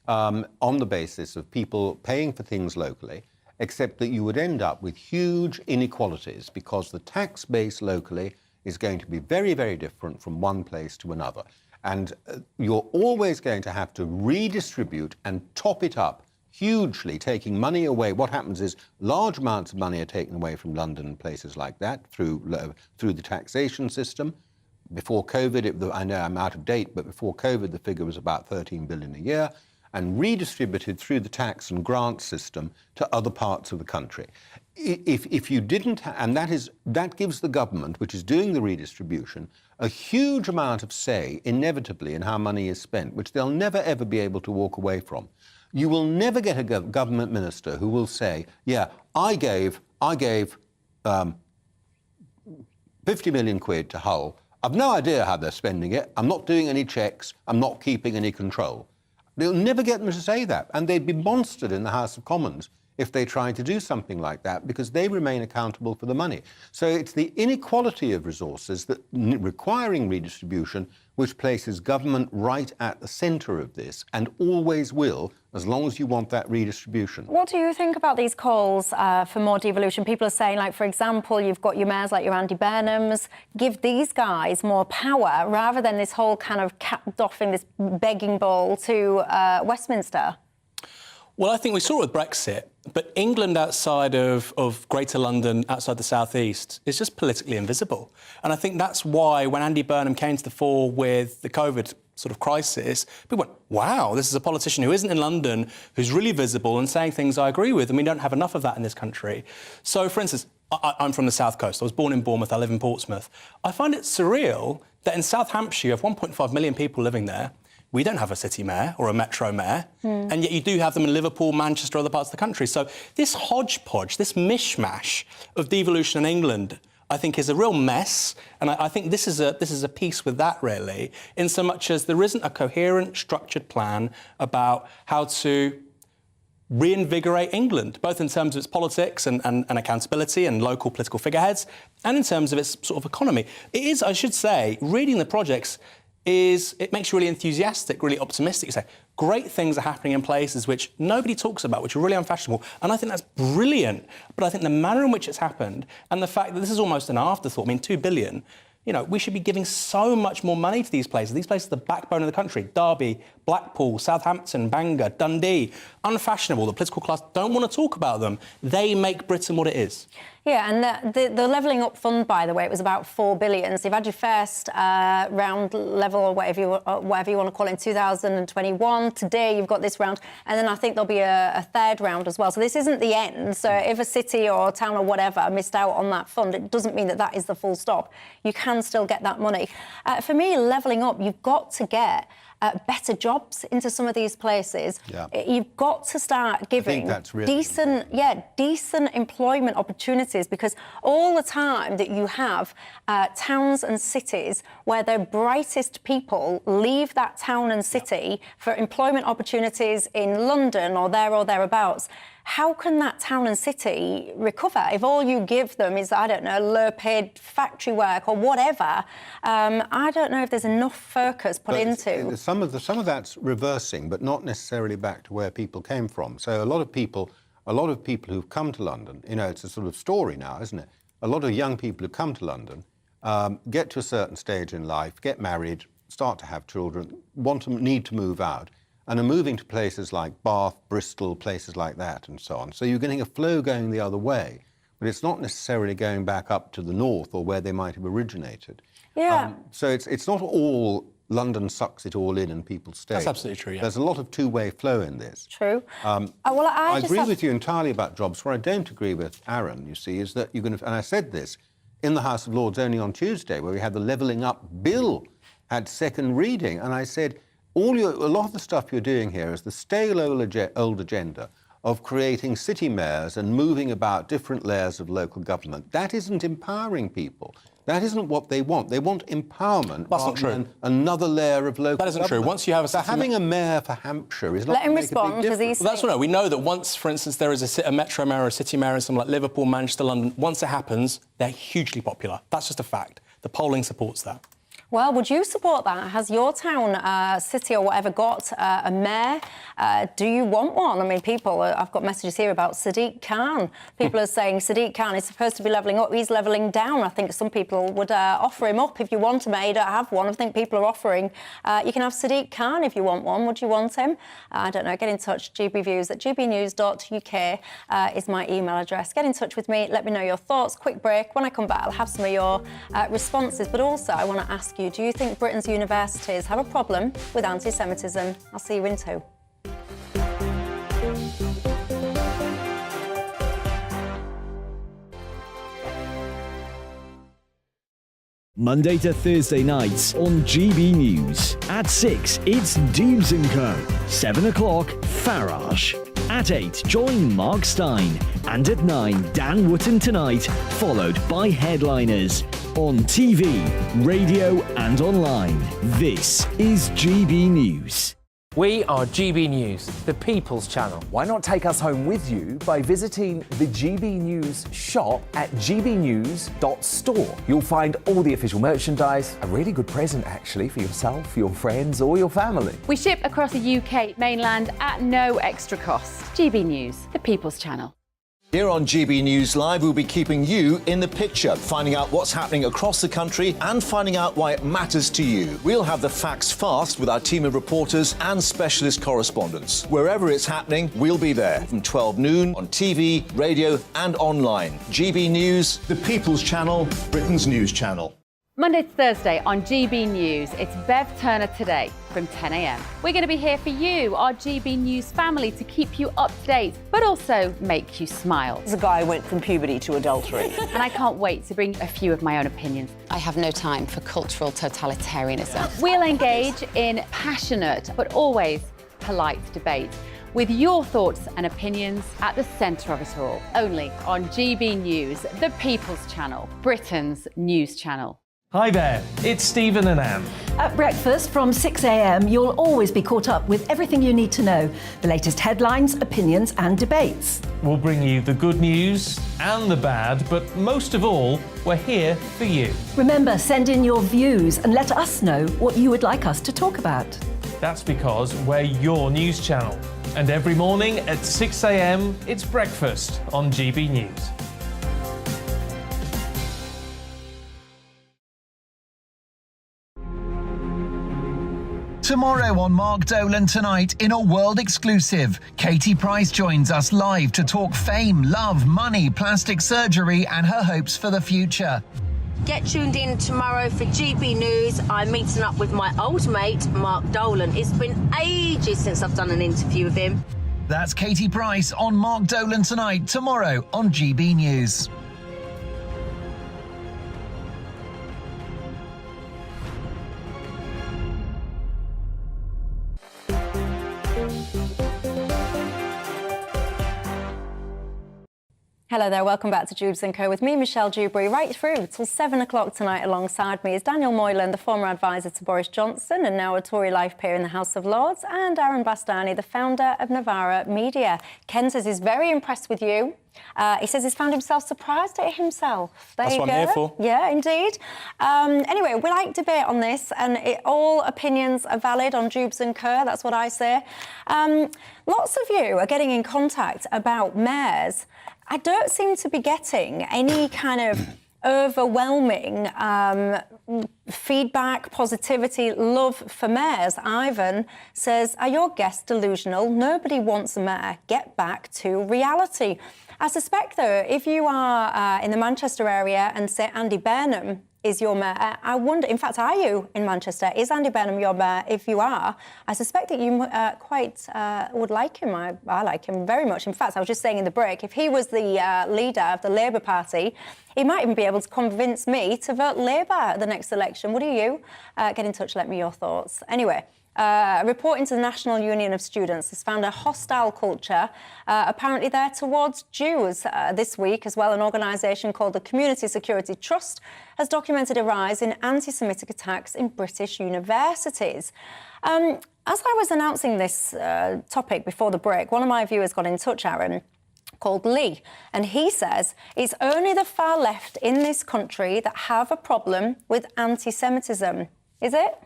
on the basis of people paying for things locally, except that you would end up with huge inequalities because the tax base locally is going to be very, very different from one place to another. And you're always going to have to redistribute and top it up hugely, taking money away. What happens is large amounts of money are taken away from London and places like that through the taxation system. Before COVID, I know I'm out of date, but before COVID, the figure was about 13 billion a year, and redistributed through the tax and grant system to other parts of the country. If you didn't, and that gives the government, which is doing the redistribution, a huge amount of say, inevitably, in how money is spent, which they'll never, ever be able to walk away from. You will never get a government minister who will say, yeah, I gave 50 million quid to Hull. I've no idea how they're spending it. I'm not doing any checks. I'm not keeping any control. They'll never get them to say that. And they'd be monstered in the House of Commons if they tried to do something like that, because they remain accountable for the money. So it's the inequality of resources that requiring redistribution which places government right at the centre of this, and always will, as long as you want that redistribution. What do you think about these calls for more devolution? People are saying, like, for example, you've got your mayors like your Andy Burnhams, give these guys more power rather than this whole kind of doffing this begging bowl to Westminster. Well, I think we saw it with Brexit, but England outside of Greater London, outside the South East, is just politically invisible. And I think that's why when Andy Burnham came to the fore with the COVID sort of crisis, people went, wow, this is a politician who isn't in London, who's really visible and saying things I agree with, and we don't have enough of that in this country. So, for instance, I'm from the South Coast. I was born in Bournemouth. I live in Portsmouth. I find it surreal that in South Hampshire, you have 1.5 million people living there. We don't have a city mayor or a metro mayor, and yet you do have them in Liverpool, Manchester, other parts of the country. So this hodgepodge, this mishmash of devolution in England, I think is a real mess, and I think this is a piece with that, really, in so much as there isn't a coherent, structured plan about how to reinvigorate England, both in terms of its politics and accountability and local political figureheads, and in terms of its sort of economy. It is, I should say, reading the projects it makes you really enthusiastic, really optimistic. You say, great things are happening in places which nobody talks about, which are really unfashionable. And I think that's brilliant. But I think the manner in which it's happened and the fact that this is almost an afterthought, I mean, 2 billion, You know, we should be giving so much more money to these places. These places are the backbone of the country. Derby, Blackpool, Southampton, Bangor, Dundee. Unfashionable. The political class don't want to talk about them. They make Britain what it is. Yeah, and the Levelling Up Fund, by the way, it was about £4 billion. So you've had your first round level, or whatever you want to call it, in 2021. Today you've got this round, and then I think there'll be a third round as well. So this isn't the end. So if a city or a town or whatever missed out on that fund, it doesn't mean that that is the full stop. You can still get that money. For me, levelling up, you've got to get better jobs into some of these places. Yeah. You've got to start giving decent employment opportunities, because all the time that you have towns and cities where their brightest people leave that town and city for employment opportunities in London or thereabouts, how can that town and city recover if all you give them is, I don't know, low-paid factory work or whatever? I don't know if there's enough focus put into... Some of that's reversing, but not necessarily back to where people came from. So a lot of people who've come to London, you know, it's a sort of story now, isn't it? A lot of young people who come to London get to a certain stage in life, get married, start to have children, need to move out, and are moving to places like Bath, Bristol, places like that, and so on. So you're getting a flow going the other way, but it's not necessarily going back up to the north or where they might have originated. Yeah. So it's not all London sucks it all in and people stay. That's absolutely true, yeah. There's a lot of two-way flow in this. True. I agree with you entirely about jobs. Where I don't agree with Aaron, you see, is that you're going to... And I said this in the House of Lords only on Tuesday, where we had the Levelling Up Bill had second reading, and I said... a lot of the stuff you're doing here is the stale old agenda of creating city mayors and moving about different layers of local government. That isn't empowering people. That isn't what they want. They want empowerment. That's not true. Another layer of local That isn't government. true. Once you have a so having a mayor for Hampshire is not Let him going to make a respond, big because difference. he's... Well, that's what we know that once, for instance, there is a metro mayor or a city mayor in something like Liverpool, Manchester, London, once it happens, they're hugely popular. That's just a fact. The polling supports that. Well, would you support that? Has your town, city or whatever got a mayor? Do you want one? I mean, I've got messages here about Sadiq Khan. People are saying Sadiq Khan is supposed to be levelling up. He's levelling down. I think some people would offer him up if you want a mayor. You don't have one. I think people are offering. You can have Sadiq Khan if you want one. Would you want him? I don't know. Get in touch. gbviews@gbnews.uk is my email address. Get in touch with me. Let me know your thoughts. Quick break. When I come back, I'll have some of your responses. But also, I want to ask you, do you think Britain's universities have a problem with anti-Semitism? I'll see you in 2. Monday to Thursday nights on GB News. At 6, it's Dewbs & Co. 7 o'clock, Farage. At 8, join Mark Stein. And at 9, Dan Wootton Tonight, followed by Headliners. On TV, radio and online. This is GB News. We are GB News, the People's Channel. Why not take us home with you by visiting the GB News shop at gbnews.store. You'll find all the official merchandise, a really good present actually for yourself, your friends or your family. We ship across the UK mainland at no extra cost. GB News, the People's Channel. Here on GB News Live, we'll be keeping you in the picture, finding out what's happening across the country and finding out why it matters to you. We'll have the facts fast with our team of reporters and specialist correspondents. Wherever it's happening, we'll be there from 12 noon on TV, radio and online. GB News, the People's Channel, Britain's news channel. Monday to Thursday on GB News, it's Bev Turner Today from 10 a.m. We're going to be here for you, our GB News family, to keep you up to date, but also make you smile. The guy went from puberty to adultery. And I can't wait to bring a few of my own opinions. I have no time for cultural totalitarianism. We'll engage in passionate, but always polite debate, with your thoughts and opinions at the centre of it all. Only on GB News, the People's Channel, Britain's news channel. Hi there, it's Stephen and Anne. At breakfast from 6 a.m, you'll always be caught up with everything you need to know, the latest headlines, opinions and debates. We'll bring you the good news and the bad, but most of all, we're here for you. Remember, send in your views and let us know what you would like us to talk about. That's because we're your news channel. And every morning at 6 a.m, it's breakfast on GB News. Tomorrow on Mark Dolan Tonight, in a world exclusive, Katie Price joins us live to talk fame, love, money, plastic surgery and her hopes for the future. Get tuned in tomorrow for GB News. I'm meeting up with my old mate, Mark Dolan. It's been ages since I've done an interview with him. That's Katie Price on Mark Dolan Tonight, tomorrow on GB News. Hello there, welcome back to Dewbs & Co. with me, Michelle Dewberry, right through till 7 o'clock tonight. Alongside me is Daniel Moylan, the former advisor to Boris Johnson and now a Tory life peer in the House of Lords, and Aaron Bastani, the founder of Novara Media. Ken says he's very impressed with you. He says he's found himself surprised at himself. There That's you what go. I'm here for. Yeah, indeed. Anyway, we like debate on this, and all opinions are valid on Dewbs & Co. That's what I say. Lots of you are getting in contact about mayors. I don't seem to be getting any kind of overwhelming feedback, positivity, love for mayors. Ivan says, are your guests delusional? Nobody wants a mayor. Get back to reality. I suspect, though, if you are in the Manchester area and say Andy Burnham is your mayor, I wonder, in fact, are you in Manchester? Is Andy Burnham your mayor? If you are, I suspect that you quite would like him. I like him very much. In fact, I was just saying in the break, if he was the leader of the Labour Party, he might even be able to convince me to vote Labour at the next election. What do you? Get in touch, let me know your thoughts. Anyway, a report into the National Union of Students has found a hostile culture, apparently there towards Jews this week as well. An organisation called the Community Security Trust has documented a rise in anti-Semitic attacks in British universities. As I was announcing this topic before the break, one of my viewers got in touch, Aaron, called Lee, and he says it's only the far left in this country that have a problem with anti-Semitism. Is it?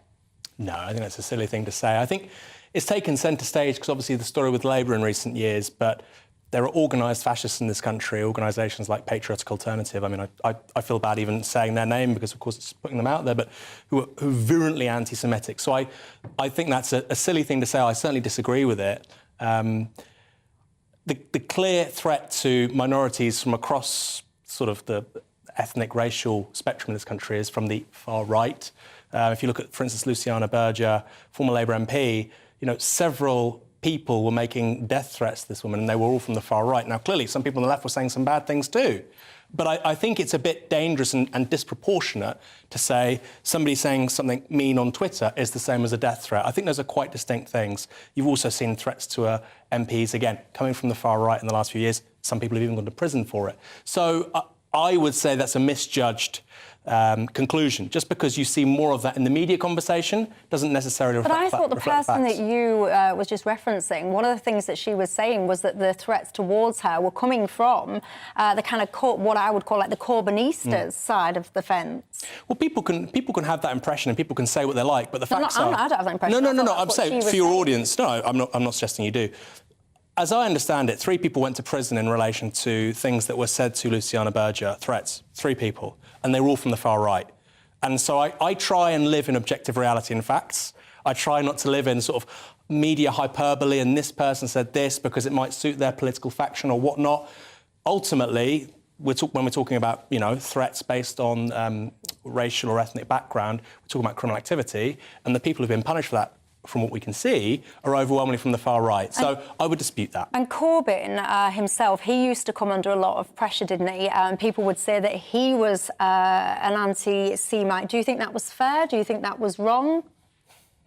No, I think that's a silly thing to say. I think it's taken centre stage because obviously the story with Labour in recent years, but there are organised fascists in this country, organisations like Patriotic Alternative. I mean, I feel bad even saying their name because, of course, it's putting them out there, but who are virulently anti-Semitic. So I think that's a silly thing to say. I certainly disagree with it. The clear threat to minorities from across sort of the ethnic, racial spectrum in this country is from the far right. If you look at, for instance, Luciana Berger, former Labour MP, several people were making death threats to this woman, and they were all from the far right. Now, clearly, some people on the left were saying some bad things too. But I think it's a bit dangerous and disproportionate to say somebody saying something mean on Twitter is the same as a death threat. I think those are quite distinct things. You've also seen threats to MPs, again, coming from the far right in the last few years. Some people have even gone to prison for it. So I would say that's a misjudged conclusion. Just because you see more of that in the media conversation doesn't necessarily reflect facts. But I thought the person that you was just referencing, one of the things that she was saying was that the threats towards her were coming from the kind of what I would call like the Corbynistas side of the fence. Well, people can have that impression and people can say what they like, but the facts are... I don't have that impression. No. I'm saying for your audience. No, I'm not suggesting you do. As I understand it, 3 people went to prison in relation to things that were said to Luciana Berger, threats. 3 people. And they were all from the far right. And so I try and live in objective reality and facts. I try not to live in sort of media hyperbole and this person said this because it might suit their political faction or whatnot. Ultimately, when we're talking about, threats based on racial or ethnic background, we're talking about criminal activity, and the people who've been punished for that, from what we can see, are overwhelmingly from the far right. So I would dispute that. And Corbyn himself, he used to come under a lot of pressure, didn't he? People would say that he was an anti-Semite. Do you think that was fair? Do you think that was wrong?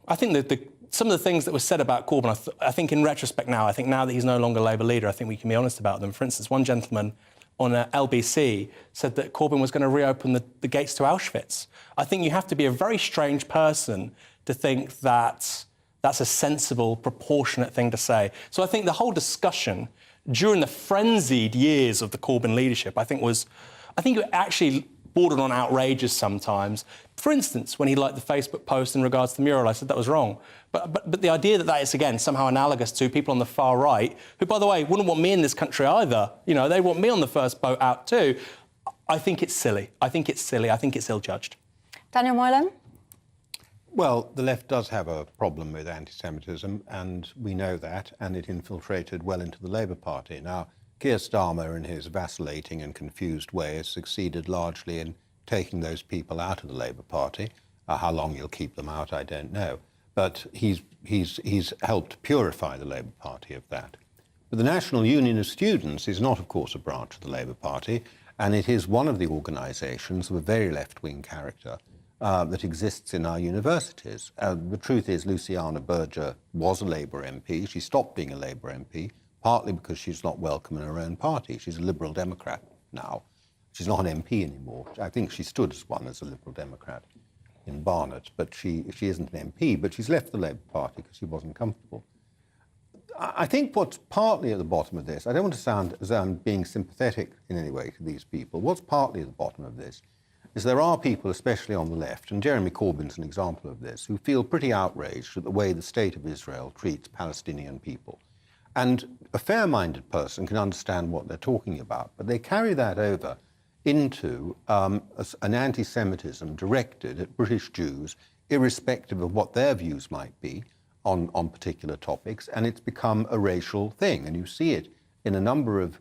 I think that some of the things that were said about Corbyn, I think in retrospect now, I think now that he's no longer Labour leader, I think we can be honest about them. For instance, one gentleman on LBC said that Corbyn was going to reopen the gates to Auschwitz. I think you have to be a very strange person to think that that's a sensible, proportionate thing to say. So I think the whole discussion during the frenzied years of the Corbyn leadership, I think it actually bordered on outrageous sometimes. For instance, when he liked the Facebook post in regards to the mural, I said that was wrong. But the idea that is, again, somehow analogous to people on the far right, who, by the way, wouldn't want me in this country either. They want me on the first boat out too. I think it's silly. I think it's ill-judged. Daniel Moylan? Well, the left does have a problem with anti-Semitism, and we know that, and it infiltrated well into the Labour Party. Now, Keir Starmer, in his vacillating and confused way, has succeeded largely in taking those people out of the Labour Party. How long he'll keep them out, I don't know. But he's helped purify the Labour Party of that. But the National Union of Students is not, of course, a branch of the Labour Party, and it is one of the organisations of a very left-wing character that exists in our universities. The truth is, Luciana Berger was a Labour MP. She stopped being a Labour MP, partly because she's not welcome in her own party. She's a Liberal Democrat now. She's not an MP anymore. I think she stood as one as a Liberal Democrat in Barnet, but she isn't an MP, but she's left the Labour Party because she wasn't comfortable. I think what's partly at the bottom of this, I don't want to sound as though I'm being sympathetic in any way to these people. What's partly at the bottom of this is there are people, especially on the left, and Jeremy Corbyn's an example of this, who feel pretty outraged at the way the state of Israel treats Palestinian people. And a fair-minded person can understand what they're talking about, but they carry that over into an anti-Semitism directed at British Jews, irrespective of what their views might be on particular topics, and it's become a racial thing. And you see it in a number of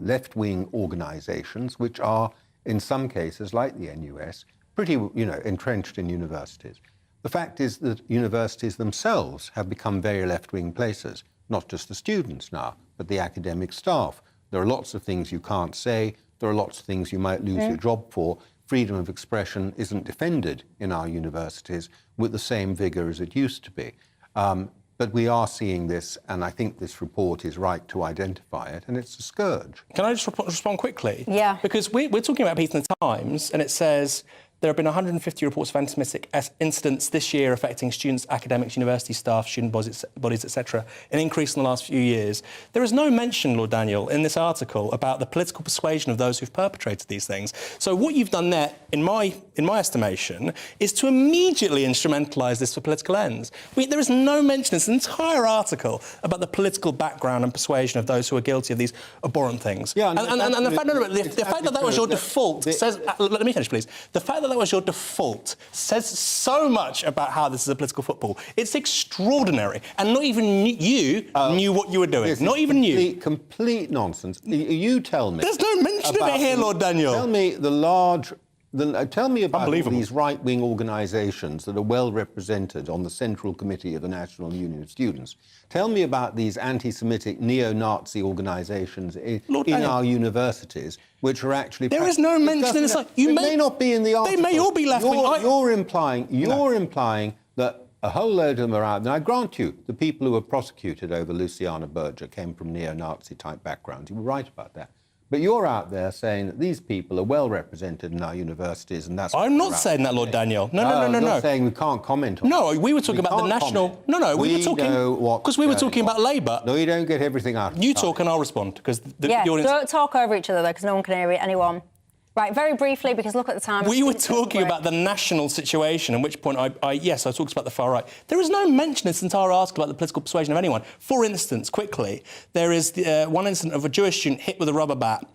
left-wing organizations, which are, in some cases, like the NUS, pretty, entrenched in universities. The fact is that universities themselves have become very left-wing places, not just the students now, but the academic staff. There are lots of things you can't say. There are lots of things you might lose your job for. Freedom of expression isn't defended in our universities with the same vigour as it used to be. But we are seeing this, and I think this report is right to identify it, and it's a scourge. Can I just respond quickly? Yeah. Because we're talking about a piece in the Times, and it says there have been 150 reports of anti-Semitic incidents this year affecting students, academics, university staff, student bodies, etc., an increase in the last few years. There is no mention, Lord Daniel, in this article about the political persuasion of those who've perpetrated these things. So what you've done there, in my estimation, is to immediately instrumentalise this for political ends. There is no mention in this entire article about the political background and persuasion of those who are guilty of these abhorrent things. Yeah, and the fact that that was your default says... let me finish, please. The fact that was your default says so much about how this is a political football. It's extraordinary. And not even you knew what you were doing. Not even you. Complete nonsense. You tell me. There's no mention of it here, Lord Daniel. Tell me tell me about all these right-wing organisations that are well represented on the Central Committee of the National Union of Students. Tell me about these anti-Semitic neo-Nazi organisations in our universities, which are actually... There is no mention in this. It may not be in the article. They may all be left-wing. You're implying that a whole load of them are out. Now, I grant you, the people who were prosecuted over Luciana Berger came from neo-Nazi type backgrounds. You were right about that. But you're out there saying that these people are well represented in our universities, and that's... I'm not saying that, Lord Daniel. No. You're saying we can't comment on it. No, we were talking about the national... No, we were talking... Because we were talking about Labour. No, you don't get everything out of it. You talk and I'll respond, because the audience... Don't talk over each other, though, because no one can hear anyone. Right, very briefly, because look at the time. We were talking about the national situation, at which point I talked about the far right. There is no mention in this entire article about the political persuasion of anyone. For instance, quickly, there is one incident of a Jewish student hit with a rubber bat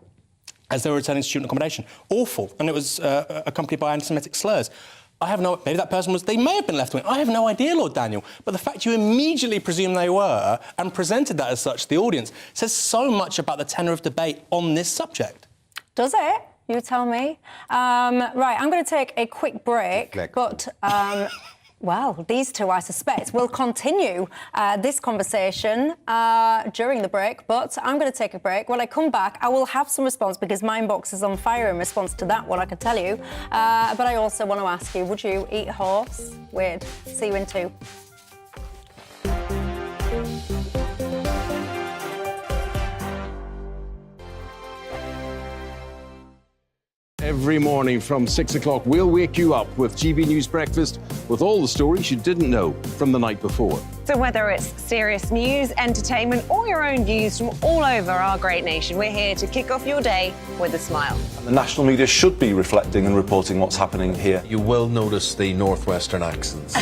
as they were returning to student accommodation. Awful. And it was accompanied by anti-Semitic slurs. I have no... Maybe that person they may have been left-wing. I have no idea, Lord Daniel. But the fact you immediately presume they were and presented that as such to the audience says so much about the tenor of debate on this subject. Does it? You tell me. Right, I'm going to take a quick break, but... well, these two, I suspect, will continue this conversation during the break, but I'm going to take a break. When I come back, I will have some response, because my inbox is on fire in response to that one, I can tell you. But I also want to ask you, would you eat horse? Weird. See you in 2. Every morning from 6 o'clock, we'll wake you up with GB News Breakfast with all the stories you didn't know from the night before. So whether it's serious news, entertainment, or your own views from all over our great nation, we're here to kick off your day with a smile. The national media should be reflecting and reporting what's happening here. You will notice the northwestern accents.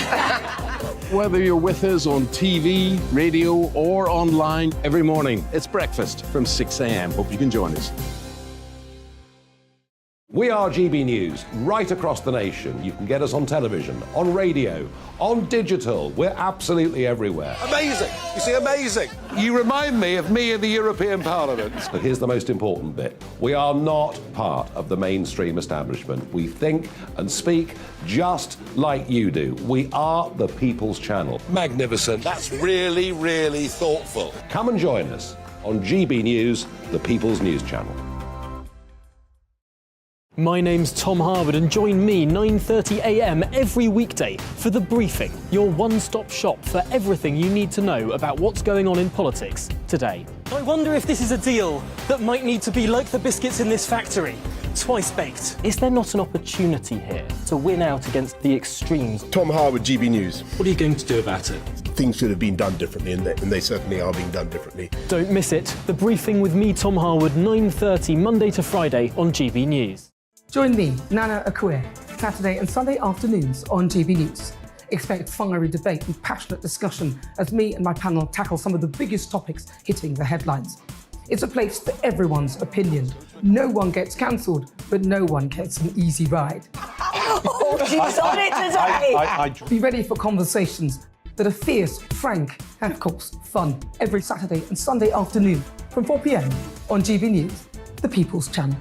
Whether you're with us on TV, radio, or online, every morning, it's breakfast from 6 a.m. Hope you can join us. We are GB News, right across the nation. You can get us on television, on radio, on digital. We're absolutely everywhere. Amazing! You see, amazing! You remind me of me in the European Parliament. But here's the most important bit. We are not part of the mainstream establishment. We think and speak just like you do. We are the People's Channel. Magnificent. That's really, really thoughtful. Come and join us on GB News, the People's News Channel. My name's Tom Harwood and join me 9:30 a.m. every weekday for The Briefing, your one-stop shop for everything you need to know about what's going on in politics today. I wonder if this is a deal that might need to be like the biscuits in this factory, twice baked. Is there not an opportunity here to win out against the extremes? Tom Harwood, GB News. What are you going to do about it? Things should have been done differently, and they certainly are being done differently. Don't miss it. The Briefing with me, Tom Harwood, 9:30 Monday to Friday on GB News. Join me, Nana Akue, Saturday and Sunday afternoons on GB News. Expect fiery debate and passionate discussion as me and my panel tackle some of the biggest topics hitting the headlines. It's a place for everyone's opinion. No one gets cancelled, but no one gets an easy ride. Oh, she's on it today! Be ready for conversations that are fierce, frank, and of course, fun. Every Saturday and Sunday afternoon from 4 p.m. on GB News, the People's Channel.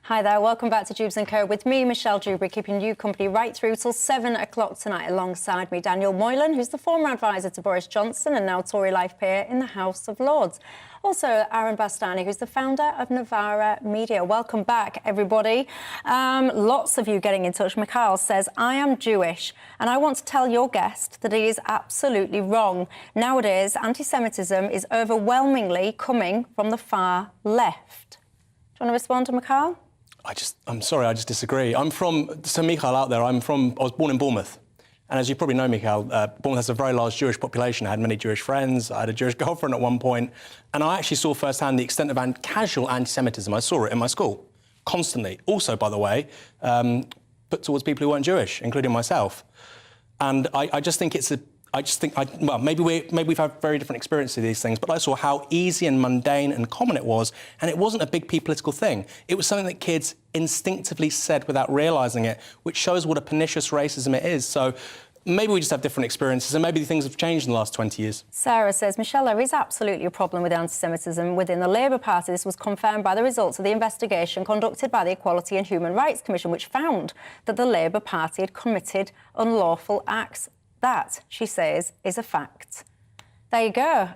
Hi there, welcome back to Dewbs & Co with me, Michelle Dewberry, keeping you company right through till 7 o'clock tonight. Alongside me, Daniel Moylan, who's the former advisor to Boris Johnson and now Tory life peer in the House of Lords. Also, Aaron Bastani, who's the founder of Novara Media. Welcome back, everybody. Lots of you getting in touch. Mikhail says, I am Jewish, and I want to tell your guest that he is absolutely wrong. Nowadays, anti-Semitism is overwhelmingly coming from the far left. Do you want to respond to Mikhail? I'm sorry, I just disagree. So Michael out there, I was born in Bournemouth. And as you probably know, Michael, Bournemouth has a very large Jewish population. I had many Jewish friends. I had a Jewish girlfriend at one point. And I actually saw firsthand the extent of casual anti-Semitism. I saw it in my school, constantly. Also, by the way, put towards people who weren't Jewish, including myself. And I just think maybe we've had very different experiences of these things, but I saw how easy and mundane and common it was, and it wasn't a big political thing. It was something that kids instinctively said without realising it, which shows what a pernicious racism it is. So maybe we just have different experiences, and maybe things have changed in the last 20 years. Sarah says, Michelle, there is absolutely a problem with anti-Semitism within the Labour Party. This was confirmed by the results of the investigation conducted by the Equality and Human Rights Commission, which found that the Labour Party had committed unlawful acts. That, she says, is a fact. There you go.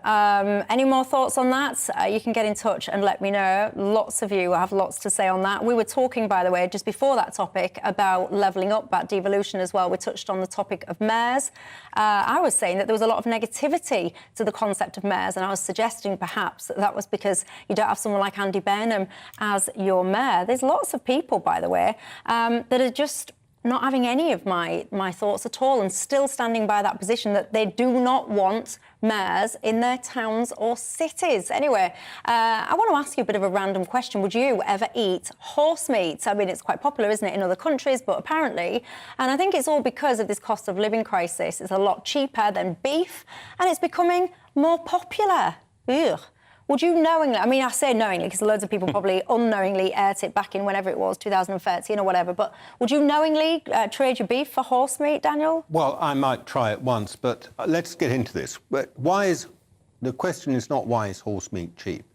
Any more thoughts on that? You can get in touch and let me know. Lots of you have lots to say on that. We were talking, by the way, just before that topic about levelling up, about devolution as well. We touched on the topic of mayors. I was saying that there was a lot of negativity to the concept of mayors, and I was suggesting perhaps that was because you don't have someone like Andy Burnham as your mayor. There's lots of people, by the way, that are just not having any of my thoughts at all and still standing by that position that they do not want mayors in their towns or cities. Anyway, I want to ask you a bit of a random question. Would you ever eat horse meat? I mean, it's quite popular, isn't it, in other countries, but apparently, and I think it's all because of this cost of living crisis, it's a lot cheaper than beef and it's becoming more popular. Ugh. Would you knowingly, I mean, I say knowingly because loads of people probably unknowingly ate it back in whenever it was, 2013 or whatever, but would you knowingly trade your beef for horse meat, Daniel? Well, I might try it once, but let's get into this. But the question is not why is horse meat cheap?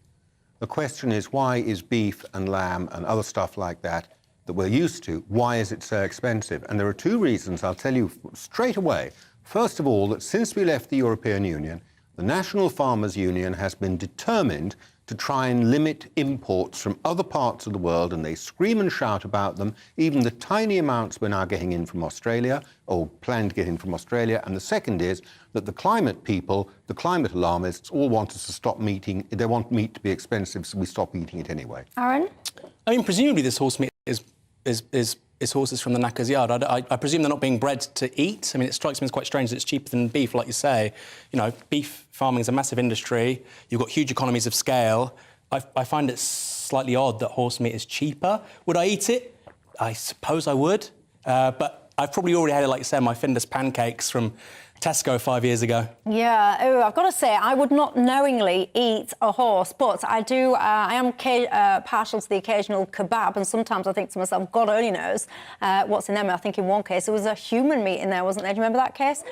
The question is why is beef and lamb and other stuff like that we're used to, why is it so expensive? And there are two reasons I'll tell you straight away. First of all, that since we left the European Union, the National Farmers Union has been determined to try and limit imports from other parts of the world, and they scream and shout about them, even the tiny amounts we're now getting in from Australia, or plan to get in from Australia. And the second is that the climate people, the climate alarmists, all want us to stop meat. They want meat to be expensive, so we stop eating it anyway. Aaron? I mean, presumably this horse meat is horses from the knacker's yard. I presume they're not being bred to eat. I mean, it strikes me as quite strange that it's cheaper than beef, like you say. You know, beef farming is a massive industry. You've got huge economies of scale. I find it slightly odd that horse meat is cheaper. Would I eat it? I suppose I would. But I've probably already had it, like you said, my Findus pancakes from Tesco 5 years ago. Yeah, I've got to say, I would not knowingly eat a horse, but I do. I am partial to the occasional kebab, and sometimes I think to myself, God only knows what's in them. I think in one case there was a human meat in there, wasn't there? Do you remember that case?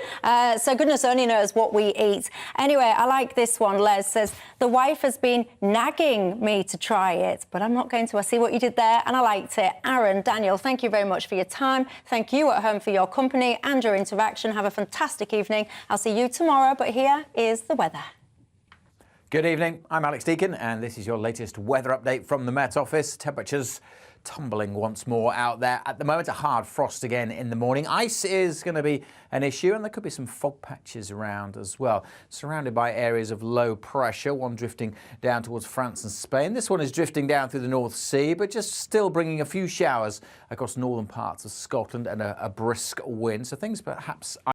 So goodness only knows what we eat. Anyway, I like this one. Les says, the wife has been nagging me to try it, but I'm not going to. I see what you did there, and I liked it. Aaron, Daniel, thank you very much for your time. Thank you at home for your company and your interaction. Have a fantastic evening. I'll see you tomorrow, but here is the weather. Good evening, I'm Alex Deacon, and this is your latest weather update from the Met Office. Temperatures tumbling once more out there. At the moment, a hard frost again in the morning. Ice is going to be an issue, and there could be some fog patches around as well. Surrounded by areas of low pressure, one drifting down towards France and Spain. This one is drifting down through the North Sea, but just still bringing a few showers across northern parts of Scotland and a brisk wind. So things perhaps